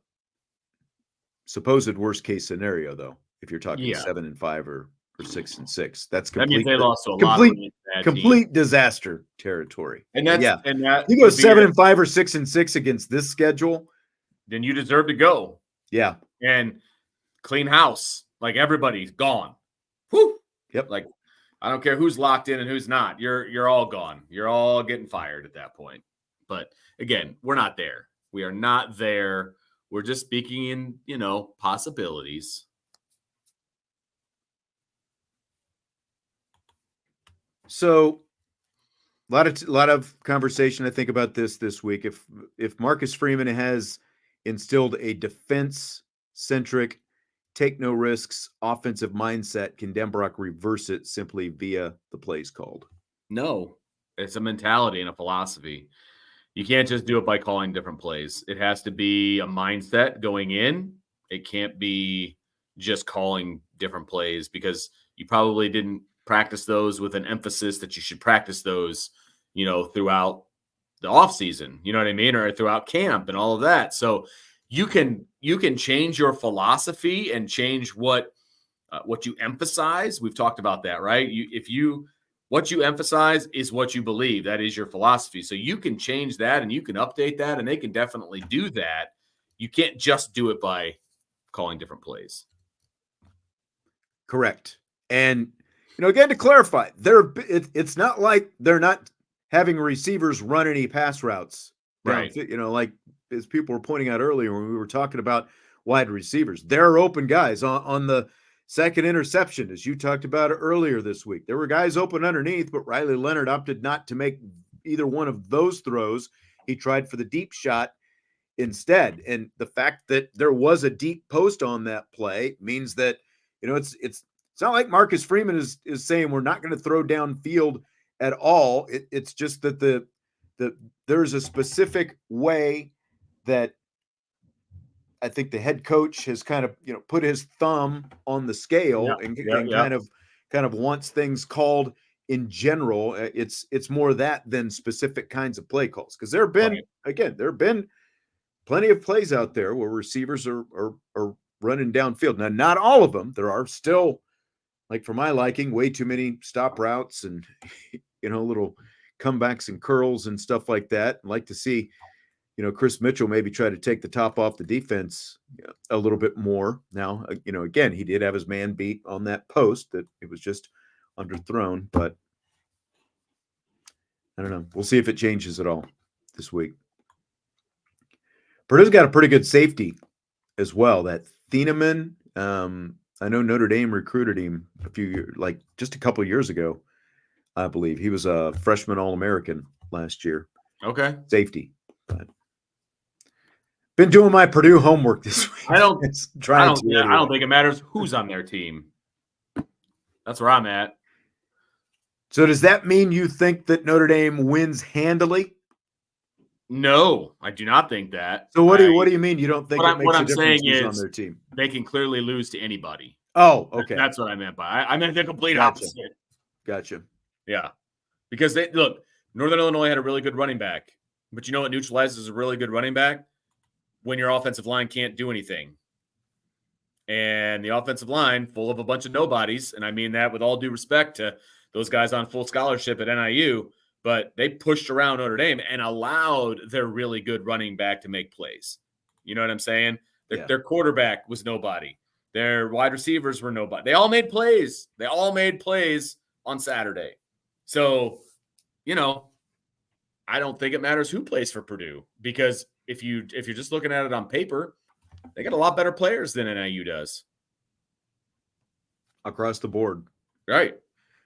supposed worst case scenario, though. If you're talking 7-5 or 6-6, that's complete. That means they lost to a complete disaster territory. And that you go 7-5 or 6-6 against this schedule, then you deserve to go. Yeah, and clean house. Like everybody's gone. Whew. Yep. Like I don't care who's locked in and who's not. You're all gone. You're all getting fired at that point. But again, we're not there. We are not there. We're just speaking in possibilities. So, a lot of conversation, I think, about this week. If Marcus Freeman has instilled a defense-centric, take no risks offensive mindset, can Denbrock reverse it simply via the plays called? No, it's a mentality and a philosophy. You can't just do it by calling different plays. It has to be a mindset going in. It can't be just calling different plays because you probably didn't practice those with an emphasis that you should practice those, throughout the off season, you know what I mean? Or throughout camp and all of that. So you can change your philosophy and change what you emphasize. We've talked about that, right? What you emphasize is what you believe. That is your philosophy. So you can change that and you can update that, and they can definitely do that. You can't just do it by calling different plays. Correct. And, again, to clarify, it's not like they're not having receivers run any pass routes. Right. Like as people were pointing out earlier when we were talking about wide receivers, there are open guys on the second interception, as you talked about earlier this week. There were guys open underneath, but Riley Leonard opted not to make either one of those throws. He tried for the deep shot instead. And the fact that there was a deep post on that play means that, it's not like Marcus Freeman is saying we're not going to throw downfield at all. It's just that there's a specific way that I think the head coach has kind of, put his thumb on the scale and kind of wants things called in general. It's more that than specific kinds of play calls. Because there have been plenty of plays out there where receivers are running downfield. Now, not all of them. There are still, like for my liking, way too many stop routes and, little comebacks and curls and stuff like that. I'd like to see, Chris Mitchell maybe try to take the top off the defense a little bit more. Now, again, he did have his man beat on that post that it was just underthrown, but I don't know. We'll see if it changes at all this week. Purdue's got a pretty good safety as well. That Thieneman, I know Notre Dame recruited him just a couple of years ago, I believe. He was a freshman All-American last year. Okay. Safety. But been doing my Purdue homework this week. I don't think it matters who's on their team. That's where I'm at. So does that mean you think that Notre Dame wins handily? No, I do not think that. So what do you mean you don't think it makes a difference who's on their team? They can clearly lose to anybody. Oh, okay. That's what I meant by I meant the complete opposite. Gotcha. Yeah. Because Northern Illinois had a really good running back. But you know what neutralizes a really good running back? When your offensive line can't do anything. And the offensive line full of a bunch of nobodies, and I mean that with all due respect to those guys on full scholarship at NIU, but they pushed around Notre Dame and allowed their really good running back to make plays. You know what I'm saying? Their quarterback was nobody. Their wide receivers were nobody. They all made plays. They all made plays on Saturday. So, I don't think it matters who plays for Purdue, because if you're just looking at it on paper, they got a lot better players than NIU does. Across the board. Right.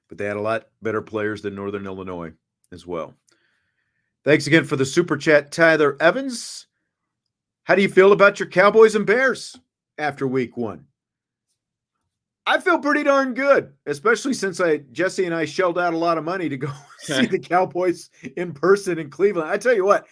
But they had a lot better players than Northern Illinois as well. Thanks again for the super chat, Tyler Evans. How do you feel about your Cowboys and Bears after week 1? I feel pretty darn good, especially since Jesse and I shelled out a lot of money to go see the Cowboys in person in Cleveland. I tell you what,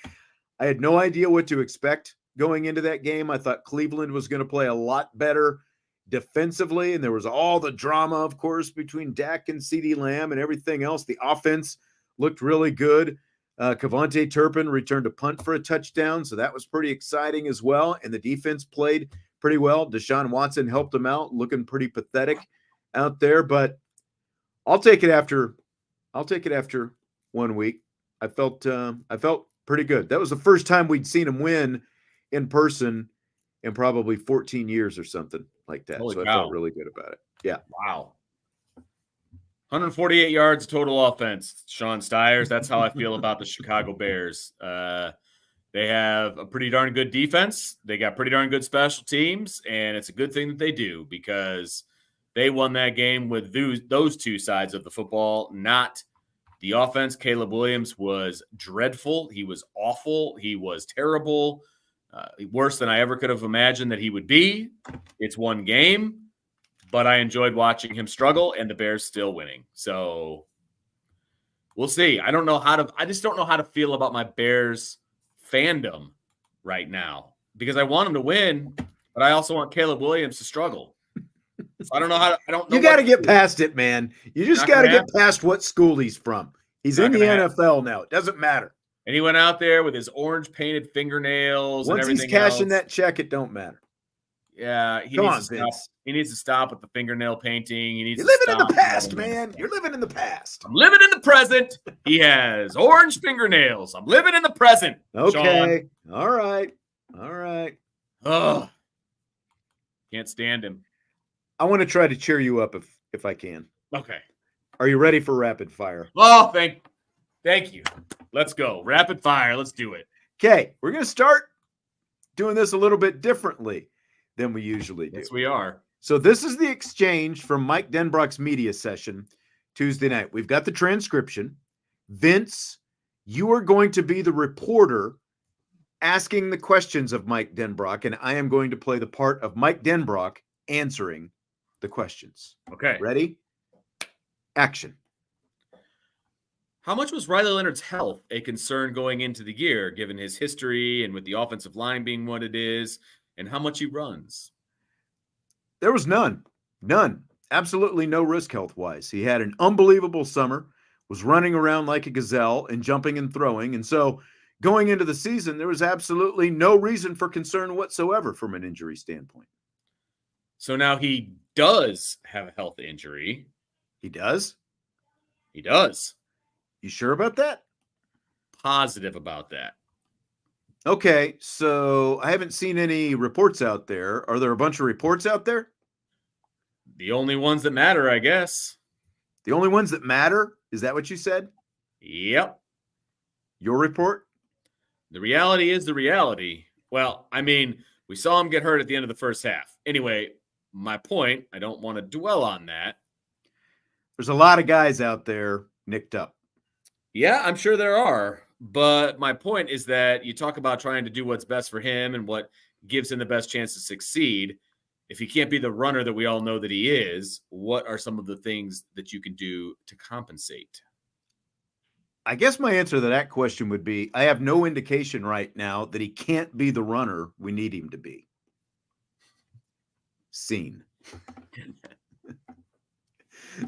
I had no idea what to expect going into that game. I thought Cleveland was going to play a lot better defensively, and there was all the drama, of course, between Dak and CeeDee Lamb and everything else. The offense looked really good. Kavontae Turpin returned to punt for a touchdown, so that was pretty exciting as well. And the defense played pretty well. Deshaun Watson helped him out, looking pretty pathetic out there. But I'll take it after 1 week. I felt pretty good. That was the first time we'd seen him win in person in probably 14 years or something like that. Holy so cow. I felt really good about it. Yeah. Wow. 148 yards total offense, Sean Stiers. That's how I feel about the Chicago Bears. They have a pretty darn good defense. They got pretty darn good special teams, and it's a good thing that they do, because they won that game with those two sides of the football, not the offense. Caleb Williams was dreadful. He was awful. He was terrible. Worse than I ever could have imagined that he would be. It's one game, but I enjoyed watching him struggle, and the Bears still winning. So we'll see. I just don't know how to feel about my Bears fandom right now, because I want him to win, but I also want Caleb Williams to struggle. So I don't know You got to get past it, man. You just got to get past what school he's from. He's in the NFL now. It doesn't matter. And he went out there with his orange painted fingernails and everything. Once he's cashing that check, it don't matter. Yeah, he needs to stop with the fingernail painting. You're living in the past, man. You're living in the past. I'm living in the present. He has orange fingernails. I'm living in the present. Okay. Sean. All right. Oh, can't stand him. I want to try to cheer you up if I can. Okay. Are you ready for rapid fire? Oh, thank you. Let's go. Rapid fire. Let's do it. Okay. We're going to start doing this a little bit differently than we usually do. Yes, we are. So this is the exchange from Mike Denbrock's media session Tuesday night. We've got the transcription. Vince, you are going to be the reporter asking the questions of Mike Denbrock, and I am going to play the part of Mike Denbrock answering the questions. Okay. Ready? Action. How much was Riley Leonard's health a concern going into the year, given his history and with the offensive line being what it is, and how much he runs? There was none. Absolutely no risk health-wise. He had an unbelievable summer, was running around like a gazelle and jumping and throwing. And so going into the season, there was absolutely no reason for concern whatsoever from an injury standpoint. So now he does have a health injury. He does? He does. You sure about that? Positive about that. Okay, so I haven't seen any reports out there. Are there a bunch of reports out there? The only ones that matter, I guess. The only ones that matter? Is that what you said? Yep. Your report? The reality is the reality. Well, I mean, we saw him get hurt at the end of the first half. Anyway, my point, I don't want to dwell on that. There's a lot of guys out there nicked up. Yeah, I'm sure there are. But my point is that you talk about trying to do what's best for him and what gives him the best chance to succeed. If he can't be the runner that we all know that he is, what are some of the things that you can do to compensate? I guess my answer to that question would be, I have no indication right now that he can't be the runner we need him to be. Scene.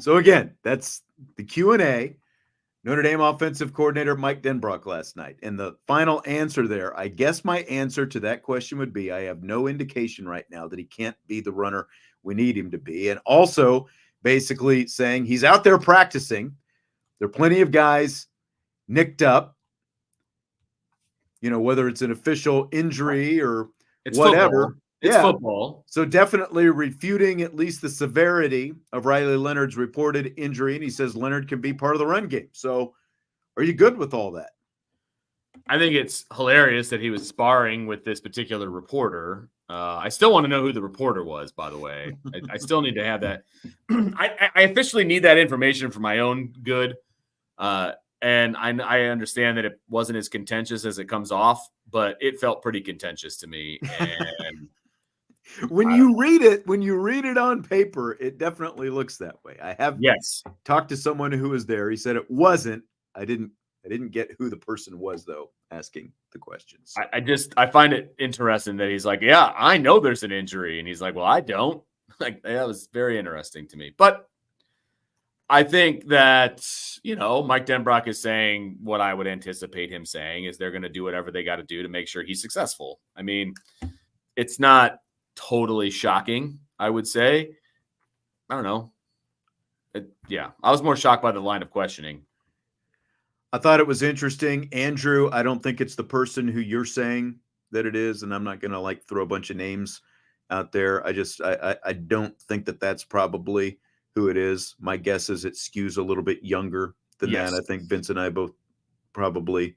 So again, that's the Q&A. Notre Dame offensive coordinator Mike Denbrock last night. And the final answer there, I guess my answer to that question would be, I have no indication right now that he can't be the runner we need him to be. And also basically saying he's out there practicing. There are plenty of guys nicked up, whether it's an official injury or whatever. Football. It's football. So definitely refuting at least the severity of Riley Leonard's reported injury. And he says Leonard can be part of the run game. So are you good with all that? I think it's hilarious that he was sparring with this particular reporter. I still want to know who the reporter was, by the way. I still need to have that. I officially need that information for my own good. And I understand that it wasn't as contentious as it comes off, but it felt pretty contentious to me. And when you read it on paper, it definitely looks that way. I have talked to someone who was there. He said it wasn't. I didn't get who the person was though, asking the questions. I find it interesting that he's like, yeah, I know there's an injury. And he's like, well, I don't. Like, that was very interesting to me. But I think that, Mike Denbrock is saying what I would anticipate him saying is they're going to do whatever they got to do to make sure he's successful. I mean, it's not totally shocking, I would say. I don't know. I was more shocked by the line of questioning. I thought it was interesting. Andrew, I don't think it's the person who you're saying that it is, and I'm not going to throw a bunch of names out there. I don't think that that's probably who it is. My guess is it skews a little bit younger than that. I think Vince and I both probably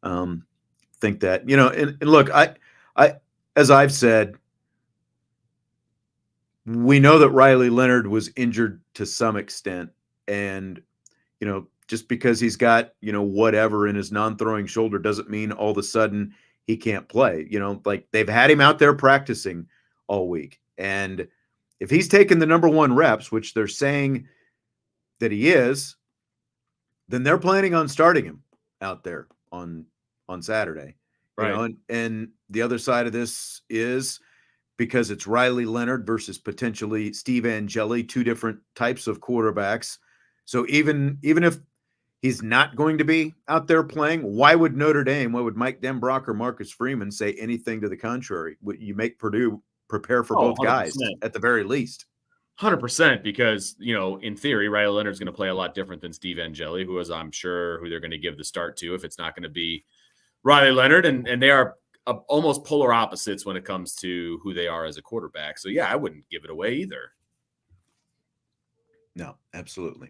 think that. And look, I as I've said, we know that Riley Leonard was injured to some extent, and just because he's got whatever in his non-throwing shoulder doesn't mean all of a sudden he can't play. They've had him out there practicing all week, and if he's taking the number one reps, which they're saying that he is, then they're planning on starting him out there on Saturday. Right. And the other side of this is because it's Riley Leonard versus potentially Steve Angeli, two different types of quarterbacks. So even if he's not going to be out there playing. Why would Mike Denbrock or Marcus Freeman say anything to the contrary? You make Purdue prepare for both 100%. guys at the very least. 100%, because, in theory, Riley Leonard's going to play a lot different than Steve Angeli, who I'm sure they're going to give the start to if it's not going to be Riley Leonard. And they are almost polar opposites when it comes to who they are as a quarterback. So, yeah, I wouldn't give it away either. No, absolutely.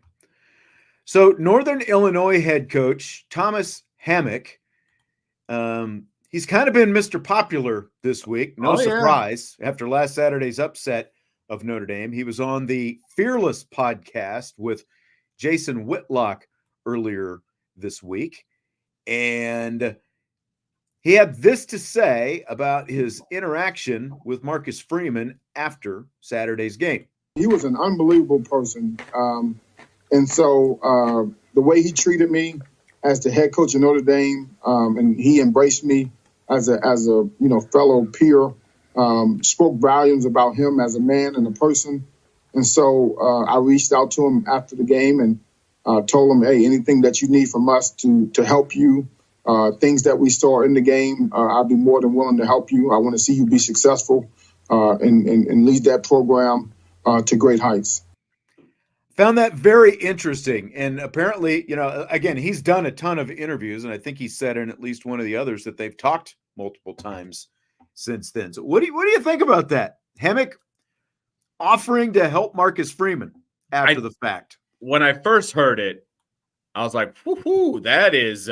So Northern Illinois head coach Thomas Hammock, he's kind of been Mr. Popular this week. No surprise. After last Saturday's upset of Notre Dame, he was on the Fearless podcast with Jason Whitlock earlier this week. And he had this to say about his interaction with Marcus Freeman after Saturday's game. He was an unbelievable person. And so the way he treated me as the head coach of Notre Dame, and he embraced me as a fellow peer, spoke volumes about him as a man and a person. And so I reached out to him after the game and told him, hey, anything that you need from us to help you, things that we saw in the game, I'll be more than willing to help you. I want to see you be successful and lead that program to great heights. Found that very interesting. And apparently, again, he's done a ton of interviews, and I think he said in at least one of the others that they've talked multiple times since then. So what do you think about that? Hammock offering to help Marcus Freeman after the fact. When I first heard it, I was like, whoo, that's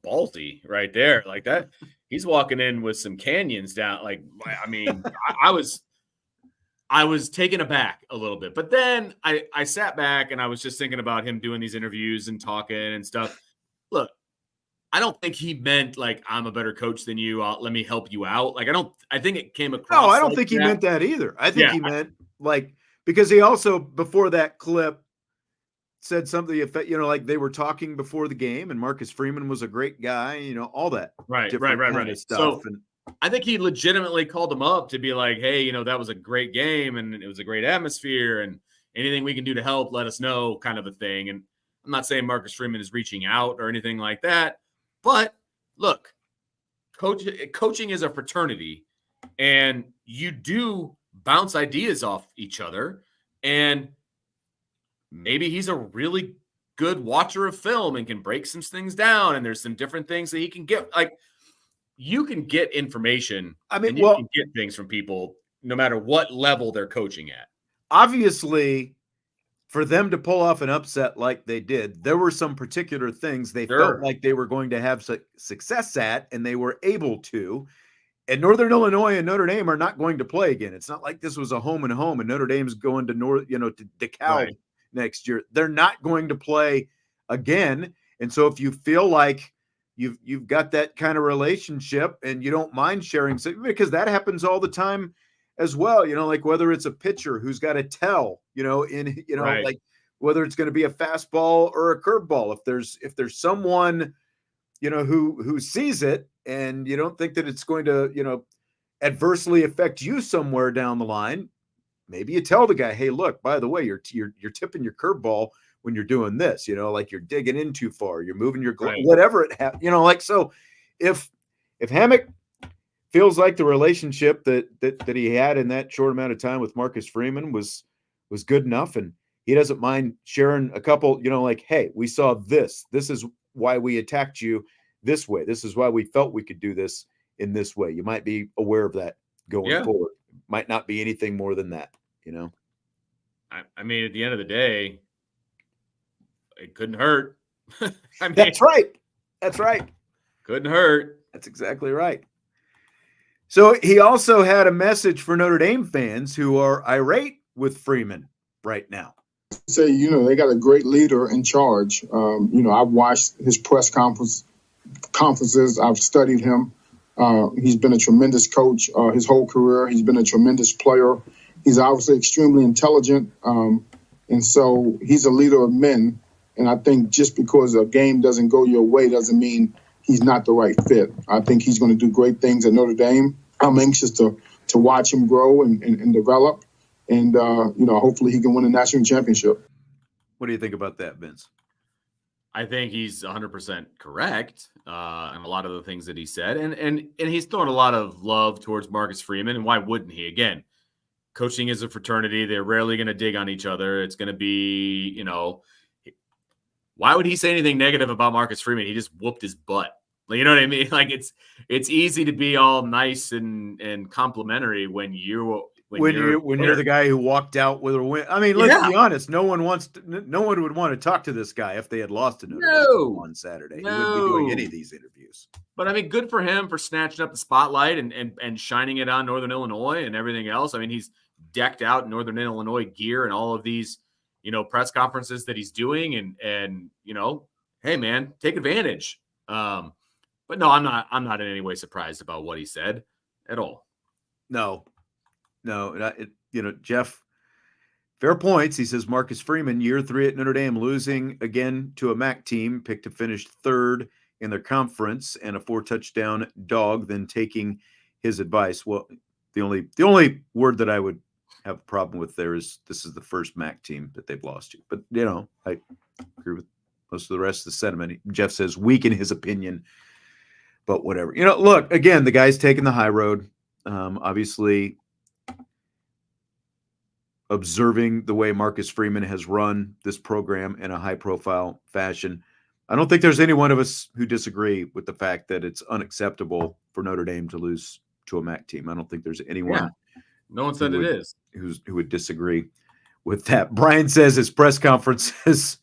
ballsy right there. Like that, he's walking in with some canyons down. Like, I mean, I was taken aback a little bit, but then I sat back and I was just thinking about him doing these interviews and talking and stuff. Look, I don't think he meant like, I'm a better coach than you. Let me help you out. Like, I think it came across. No, I don't think he meant that either. I think he meant because he also, before that clip, said something, like they were talking before the game and Marcus Freeman was a great guy, all that. Right. Stuff. So I think he legitimately called him up to be like, hey, that was a great game and it was a great atmosphere and anything we can do to help, let us know, kind of a thing. And I'm not saying Marcus Freeman is reaching out or anything like that, but look, coaching is a fraternity and you do bounce ideas off each other. And maybe he's a really good watcher of film and can break some things down. And there's some different things that he can get. Like, you can get information. You can get things from people no matter what level they're coaching at. Obviously, for them to pull off an upset like they did, there were some particular things they felt like they were going to have success at, and they were able to. And Northern Illinois and Notre Dame are not going to play again. It's not like this was a home and home, and Notre Dame's going to to DeKalb next year. They're not going to play again. And so if you feel like you've got that kind of relationship and you don't mind sharing, because that happens all the time as well, like whether it's a pitcher who's got to tell, like whether it's going to be a fastball or a curveball, if there's someone, who sees it and you don't think that it's going to, adversely affect you somewhere down the line, maybe you tell the guy, hey, look, by the way, you're tipping your curveball when you're doing this, like you're digging in too far, you're moving your glove, whatever it so if Hammock feels like the relationship that he had in that short amount of time with Marcus Freeman was good enough, and he doesn't mind sharing a couple, like, hey, we saw this is why we attacked you this way, this is why we felt we could do this in this way, you might be aware of that going forward. Might not be anything more than that, I mean, at the end of the day, it couldn't hurt. That's right. Couldn't hurt. That's exactly right. So he also had a message for Notre Dame fans who are irate with Freeman right now. Say, they got a great leader in charge. I've watched his press conferences. I've studied him. He's been a tremendous coach his whole career. He's been a tremendous player. He's obviously extremely intelligent. And so he's a leader of men. And I think just because a game doesn't go your way doesn't mean he's not the right fit. I think he's going to do great things at Notre Dame. I'm anxious to watch him grow and develop. And, hopefully he can win a national championship. What do you think about that, Vince? I think he's 100% correct on a lot of the things that he said. And he's throwing a lot of love towards Marcus Freeman. And why wouldn't he? Again, coaching is a fraternity. They're rarely going to dig on each other. It's going to be, why would he say anything negative about Marcus Freeman? He just whooped his butt. You know what I mean? Like it's easy to be all nice and complimentary when you're the guy who walked out with a win. I mean, let's be honest. No one would want to talk to this guy if they had lost to Notre Dame on Saturday. He wouldn't be doing any of these interviews. But I mean, good for him for snatching up the spotlight and shining it on Northern Illinois and everything else. I mean, he's decked out in Northern Illinois gear and all of these, press conferences that he's doing and hey man, take advantage. But no, I'm not in any way surprised about what he said at all. No, Jeff, fair points. He says Marcus Freeman, year 3 at Notre Dame, losing again to a MAC team, picked to finish 3rd in their conference and a 4-touchdown dog, then taking his advice. Well, the only word that I would have a problem with there is this is the first MAC team that they've lost to. But, I agree with most of the rest of the sentiment. Jeff says weak in his opinion, but whatever. Look, again, the guy's taking the high road. Obviously, observing the way Marcus Freeman has run this program in a high-profile fashion, I don't think there's any one of us who disagree with the fact that it's unacceptable for Notre Dame to lose to a MAC team. I don't think there's anyone. No one said it is. Who would disagree with that. Brian says his press conferences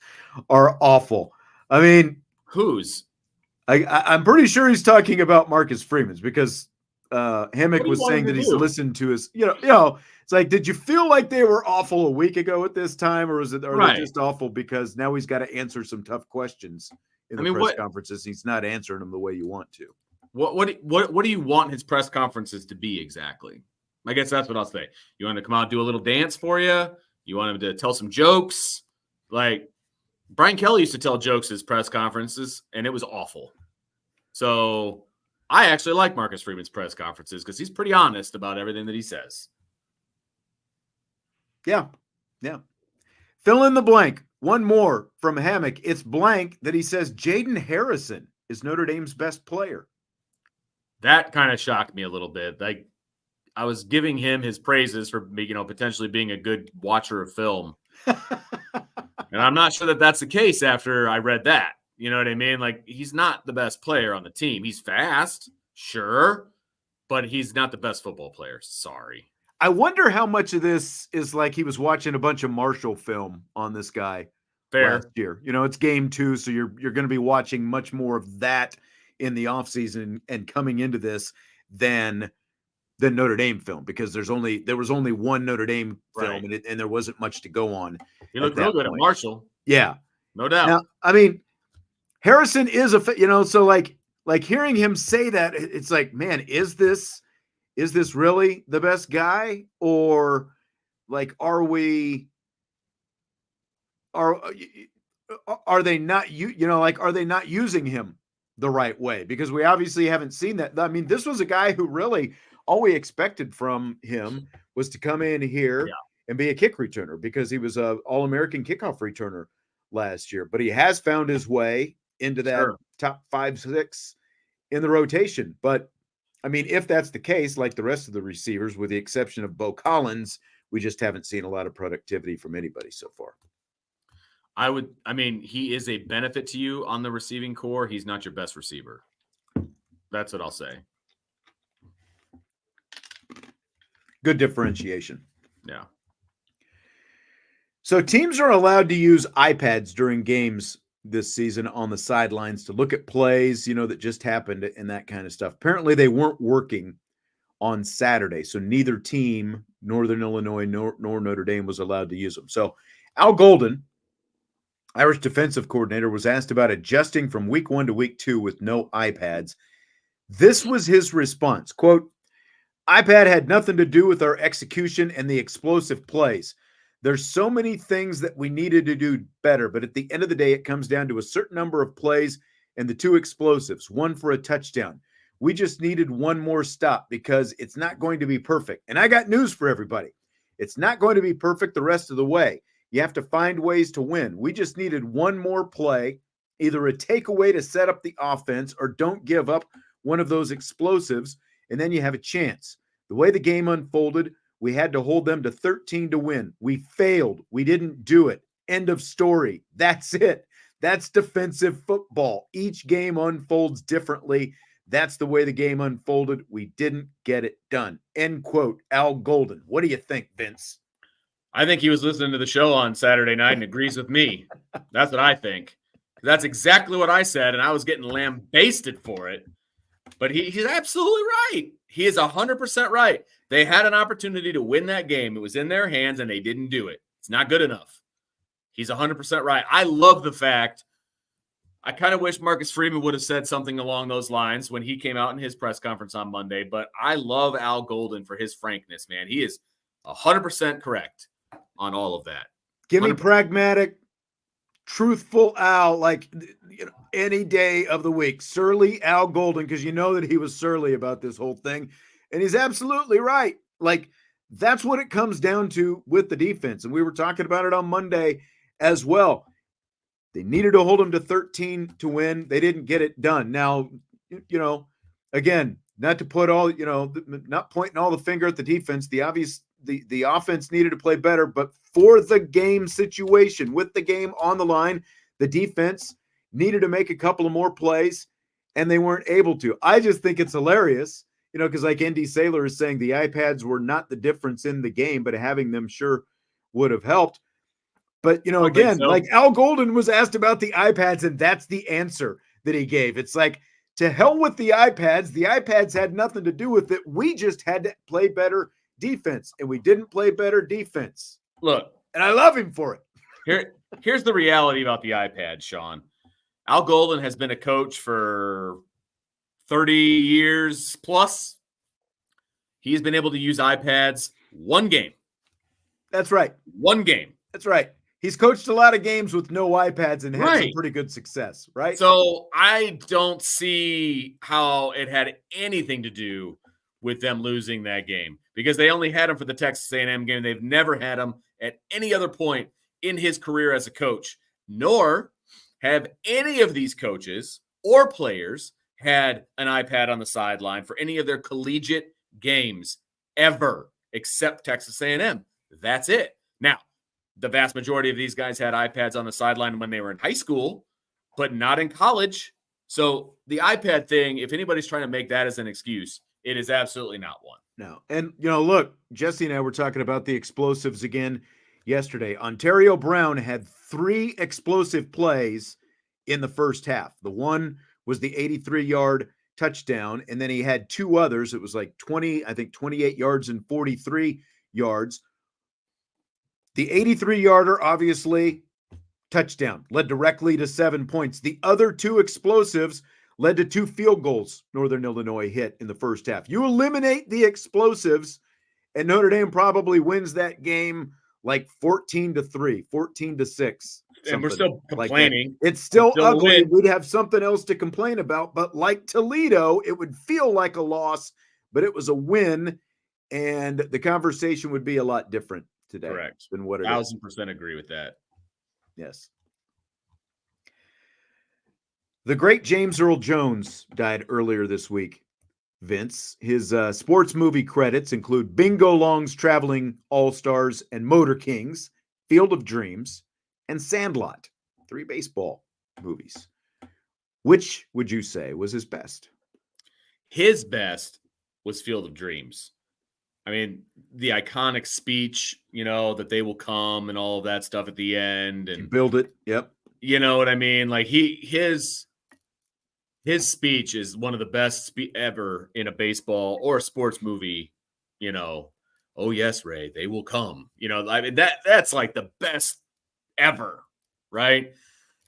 are awful. I mean, whose? I'm pretty sure he's talking about Marcus Freeman's because Hammock was saying that he's listened to his, it's like, did you feel like they were awful a week ago at this time, or they just awful because now he's got to answer some tough questions in the press conferences? He's not answering them the way you want to. What do you want his press conferences to be exactly? I guess that's what I'll say. You want him to come out and do a little dance for you? You want him to tell some jokes? Like Brian Kelly used to tell jokes at his press conferences, and it was awful. So I actually like Marcus Freeman's press conferences because he's pretty honest about everything that he says. Yeah. Fill in the blank. One more from Hammock. It's blank that he says Jaden Harrison is Notre Dame's best player. That kind of shocked me a little bit. Like I was giving him his praises for, potentially being a good watcher of film. And I'm not sure that that's the case after I read that. You know what I mean? Like, he's not the best player on the team. He's fast, sure, but he's not the best football player. Sorry. I wonder how much of this is like he was watching a bunch of Marshall film on this guy last year. It's game 2, so you're going to be watching much more of that in the offseason and coming into this than Notre Dame film, because there was only one Notre Dame film and there wasn't much to go on. He looked real good at Marshall. Yeah. No doubt. Now, I mean, Harrison is so like hearing him say that, it's like, man, is this really the best guy? Or like, are they not, are they not using him the right way? Because we obviously haven't seen that. I mean, this was a guy who really, all we expected from him was to come in here and be a kick returner, because he was a All-American kickoff returner last year, but he has found his way into that top 5-6 in the rotation. But I mean, if that's the case, like the rest of the receivers, with the exception of Bo Collins, we just haven't seen a lot of productivity from anybody so far. He is a benefit to you on the receiving core. He's not your best receiver. That's what I'll say. Good differentiation. Yeah. So teams are allowed to use iPads during games this season on the sidelines to look at plays, that just happened and that kind of stuff. Apparently they weren't working on Saturday, so neither team, Northern Illinois nor Notre Dame, was allowed to use them. So Al Golden, Irish defensive coordinator, was asked about adjusting from week 1 to week 2 with no iPads. This was his response, quote, "iPad had nothing to do with our execution and the explosive plays. There's so many things that we needed to do better, but at the end of the day, it comes down to a certain number of plays and the 2 explosives, 1 for a touchdown. We just needed 1 more stop because it's not going to be perfect. And I got news for everybody. It's not going to be perfect the rest of the way. You have to find ways to win. We just needed 1 more play either a takeaway to set up the offense or don't give up one of those explosives, and then you have a chance. The way the game unfolded, we had to hold them to 13 to win. We failed. We didn't do it. End of story. That's it. That's defensive football. Each game unfolds differently. That's the way the game unfolded. We didn't get it done. End quote. Al Golden. What do you think, Vince? I think he was listening to the show on Saturday night and agrees with me. That's what I think. That's exactly what I said, and I was getting lambasted for it. But he's absolutely right. He is 100% right. They had an opportunity to win that game. It was in their hands, and they didn't do it. It's not good enough. He's 100% right. I love the fact – I kind of wish Marcus Freeman would have said something along those lines when he came out in his press conference on Monday, but I love Al Golden for his frankness, man. He is 100% correct on all of that. Give me pragmatic, truthful Al, like any day of the week. Surly Al Golden, because you know that he was surly about this whole thing. And he's absolutely right. Like, that's what it comes down to with the defense. And we were talking about it on Monday as well. They needed to hold them to 13 to win. They didn't get it done. Now, again, not to put all, not pointing all the finger at the defense. The offense needed to play better, but for the game situation, with the game on the line, the defense needed to make a couple of more plays, and they weren't able to. I just think it's hilarious, because like ND Saylor is saying, the iPads were not the difference in the game, but having them sure would have helped. But, again, like Al Golden was asked about the iPads, and that's the answer that he gave. It's like, to hell with the iPads. The iPads had nothing to do with it. We just had to play better defense, and we didn't play better defense. Look, and I love him for it. Here's the reality about the iPad, Sean. Al Golden has been a coach for 30 years plus. He's been able to use iPads one game. That's right. One game. That's right. He's coached a lot of games with no iPads and had some pretty good success, right? So I don't see how it had anything to do with them losing that game, because they only had him for the Texas A&M game. They've never had him at any other point in his career as a coach, nor have any of these coaches or players had an iPad on the sideline for any of their collegiate games ever, except Texas A&M. That's it. Now, the vast majority of these guys had iPads on the sideline when they were in high school, but not in college. So the iPad thing, if anybody's trying to make that as an excuse, it is absolutely not one. No. And, look, Jesse and I were talking about the explosives again yesterday. Ontario Brown had 3 explosive plays in the first half. The one was the 83-yard touchdown, and then he had 2 others. It was like 28 yards and 43 yards. The 83-yarder, obviously, touchdown, led directly to 7 points. The other 2 explosives led to 2 field goals Northern Illinois hit in the first half. You eliminate the explosives, and Notre Dame probably wins that game like 14-3, 14-6. And we're still complaining. Like it's still ugly. We'd have something else to complain about. But like Toledo, it would feel like a loss, but it was a win, and the conversation would be a lot different today. Correct. Than what it 1,000% agree with that. Yes. The great James Earl Jones died earlier this week. Vince, his sports movie credits include Bingo Long's Traveling All-Stars and Motor Kings, Field of Dreams, and Sandlot, 3 baseball movies. Which would you say was his best? His best was Field of Dreams. I mean, the iconic speech, that they will come and all of that stuff at the end. And you build it. Yep. You know what I mean? Like his speech is one of the best ever in a baseball or a sports movie. Oh yes, Ray, they will come. I mean, that's like the best ever, right?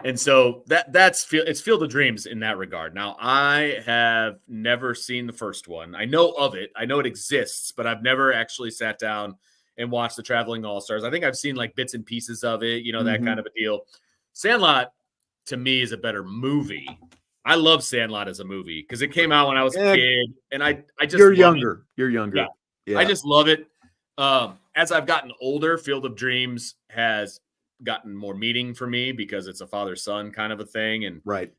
And so it's Field of Dreams in that regard. Now, I have never seen the first one. I know of it. I know it exists, but I've never actually sat down and watched the Traveling All-Stars. I think I've seen like bits and pieces of it, that kind of a deal. Sandlot, to me, is a better movie. I love Sandlot as a movie because it came out when I was a kid, and I just You're younger. Yeah. I just love it. As I've gotten older, Field of Dreams has gotten more meaning for me because it's a father-son kind of a thing. And right.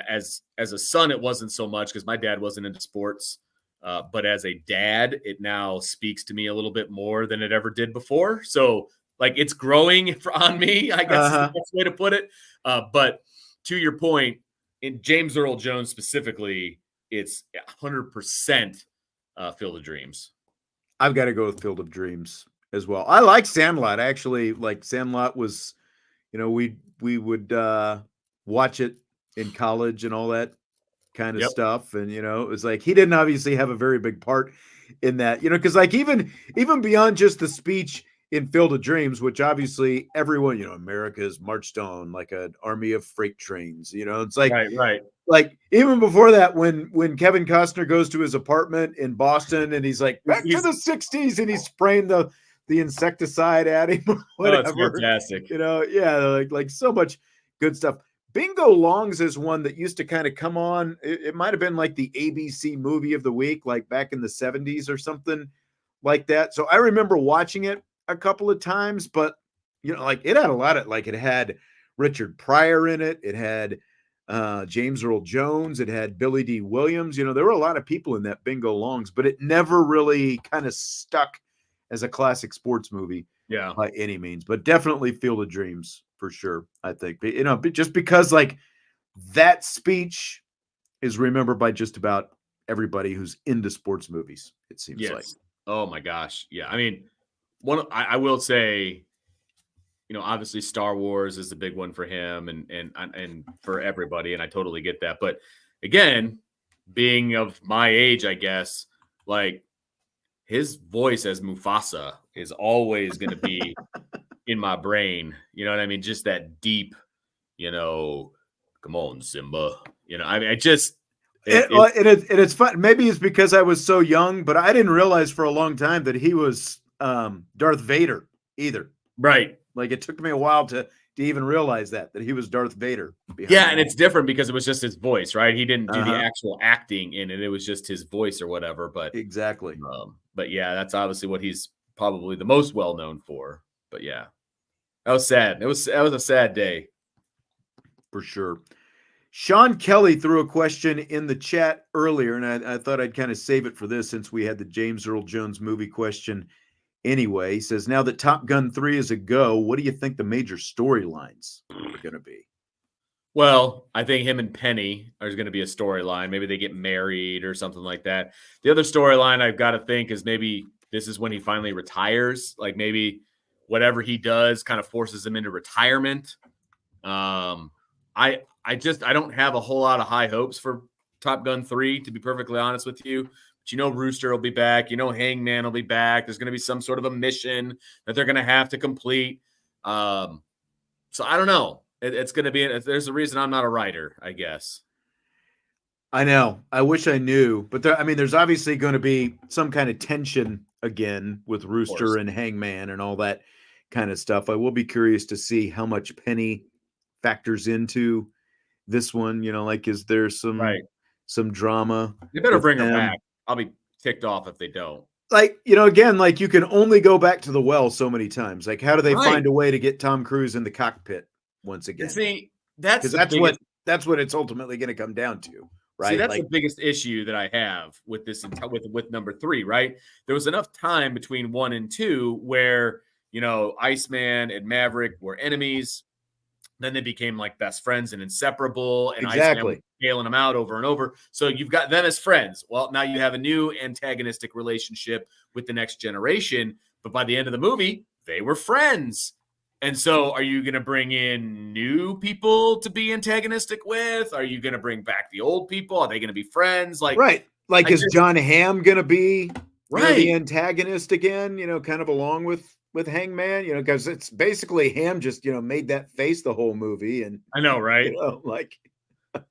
As a son, it wasn't so much because my dad wasn't into sports. But as a dad, it now speaks to me a little bit more than it ever did before. So like it's growing on me, I guess is the best way to put it. But to your point, in James Earl Jones specifically, it's 100% Field of Dreams. I've got to go with Field of Dreams as well. I like Sandlot. I actually like Sandlot was, we would watch it in college and all that kind of stuff. And, it was like, he didn't obviously have a very big part in that, because like even beyond just the speech in Field of Dreams, which obviously everyone, America's marched on like an army of freight trains, it's like, right. Like even before that, when Kevin Costner goes to his apartment in Boston and he's like, back to the 60s, and he's spraying the insecticide at him, or whatever. Oh, that's fantastic. Like so much good stuff. Bingo Longs is one that used to kind of come on. It might have been like the ABC movie of the week, like back in the 70s or something like that. So I remember watching it a couple of times, but like it had a lot of, like, it had Richard Pryor in it. It had James Earl Jones. It had Billy D. Williams. There were a lot of people in that Bingo Longs, but it never really kind of stuck as a classic sports movie by any means, but definitely Field of Dreams for sure. I think, just because like that speech is remembered by just about everybody who's into sports movies, it seems like. Oh my gosh. Yeah. I mean, I will say, obviously Star Wars is the big one for him and for everybody. And I totally get that. But again, being of my age, I guess, like his voice as Mufasa is always going to be in my brain. You know what I mean? Just that deep, come on, Simba. I mean, I just, it's fun. Maybe it's because I was so young, but I didn't realize for a long time that he was Darth Vader either. Right. Like it took me a while to even realize that he was Darth Vader. And it's different because it was just his voice, right? He didn't do the actual acting in it. It was just his voice or whatever. But exactly. But yeah, that's obviously what he's probably the most well known for. But yeah, that was sad. That was a sad day for sure. Sean Kelly threw a question in the chat earlier, and I thought I'd kind of save it for this since we had the James Earl Jones movie question. Anyway, he says, now that Top Gun 3 is a go, what do you think the major storylines are going to be? Well, I think him and Penny are going to be a storyline. Maybe they get married or something like that. The other storyline I've got to think is maybe this is when he finally retires. Like maybe whatever he does kind of forces him into retirement. I don't have a whole lot of high hopes for Top Gun 3, to be perfectly honest with you. But Rooster will be back. Hangman will be back. There's going to be some sort of a mission that they're going to have to complete. So I don't know. It's going to be, there's a reason I'm not a writer, I guess. I know. I wish I knew. But there's obviously going to be some kind of tension again with Rooster and Hangman and all that kind of stuff. I will be curious to see how much Penny factors into this one. Like, is there some drama? They better bring her back. I'll be ticked off if they don't. Like, again, like you can only go back to the well so many times. Like, how do they find a way to get Tom Cruise in the cockpit once again? See, that's what it's ultimately going to come down to, right? See, that's the biggest issue that I have with this with number 3, right? There was enough time between 1 and 2 where, Iceman and Maverick were enemies. Then they became like best friends and inseparable. And Iceman was bailing them out over and over. So you've got them as friends. Well, now you have a new antagonistic relationship with the next generation. But by the end of the movie, they were friends. And so are you going to bring in new people to be antagonistic with? Are you going to bring back the old people? Are they going to be friends? Like, Like, is John Hamm going to be the antagonist again, kind of along with Hangman, because it's basically Ham just, made that face the whole movie. And I know, right?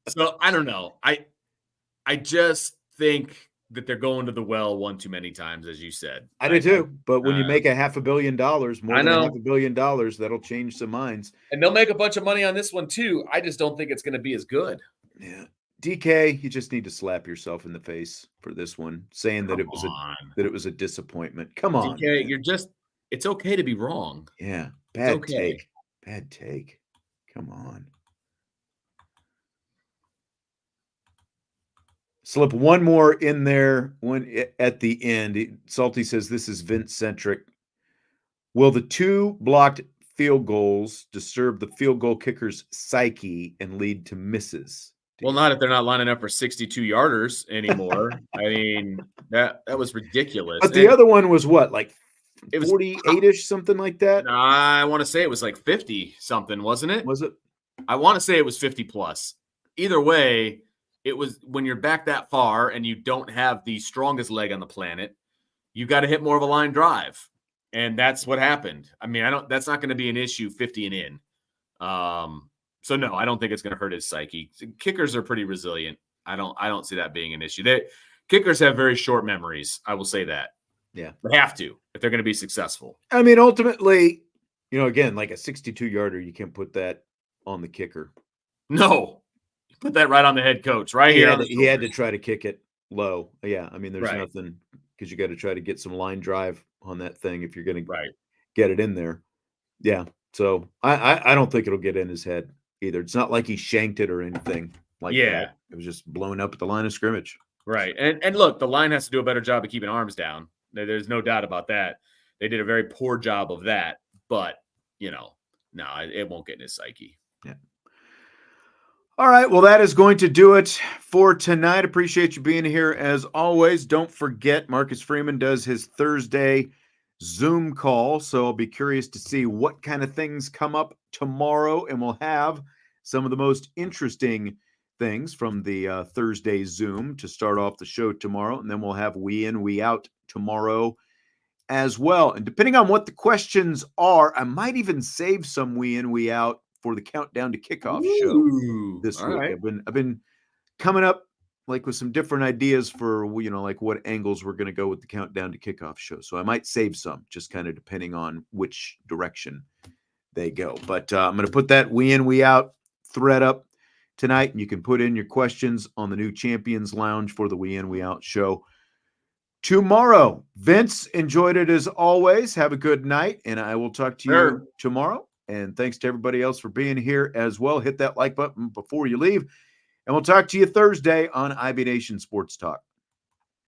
So I don't know. I just think that they're going to the well one too many times, as you said. I do too. But when you make $500 million, more than $500 million, that'll change some minds. And they'll make a bunch of money on this one too. I just don't think it's going to be as good. Yeah. DK, you just need to slap yourself in the face for this one, saying that it was a disappointment. Come on, DK, it's okay to be wrong. Yeah, bad take. Bad take. Come on. Slip one more in there at the end. Salty says this is Vince-centric. Will the 2 blocked field goals disturb the field goal kicker's psyche and lead to misses? Well, not if they're not lining up for 62-yarders anymore. I mean, that was ridiculous. But the other one was what, like it was 48-ish, something like that? I want to say it was like 50-something, wasn't it? Was it? I want to say it was 50+. Either way, it was when you're back that far and you don't have the strongest leg on the planet, you got to hit more of a line drive. And that's what happened. I mean, that's not going to be an issue 50 and in. So no, I don't think it's going to hurt his psyche. Kickers are pretty resilient. I don't see that being an issue. Kickers have very short memories. I will say that. Yeah. They have to if they're going to be successful. I mean, ultimately, again, like a 62-yarder, you can't put that on the kicker. No. Put that right on the head coach, right here. He had to try to kick it low. Yeah, I mean, there's nothing because you got to try to get some line drive on that thing if you're going to get it in there. Yeah, so I don't think it'll get in his head either. It's not like he shanked it or anything like that. It was just blown up at the line of scrimmage. Right, and look, the line has to do a better job of keeping arms down. There's no doubt about that. They did a very poor job of that, but no, it won't get in his psyche. Yeah. All right, well, that is going to do it for tonight. Appreciate you being here as always. Don't forget, Marcus Freeman does his Thursday Zoom call, so I'll be curious to see what kind of things come up tomorrow, and we'll have some of the most interesting things from the Thursday Zoom to start off the show tomorrow, and then we'll have We In, We Out tomorrow as well. And depending on what the questions are, I might even save some We In, We Out for the Countdown to Kickoff show this week. Right. I've been coming up like with some different ideas for like what angles we're going to go with the Countdown to Kickoff show. So I might save some, just kind of depending on which direction they go. But I'm going to put that We In, We Out thread up tonight, and you can put in your questions on the new Champions Lounge for the We In, We Out show tomorrow. Vince, enjoyed it as always. Have a good night, and I will talk to you tomorrow. And thanks to everybody else for being here as well. Hit that like button before you leave. And we'll talk to you Thursday on IB Nation Sports Talk.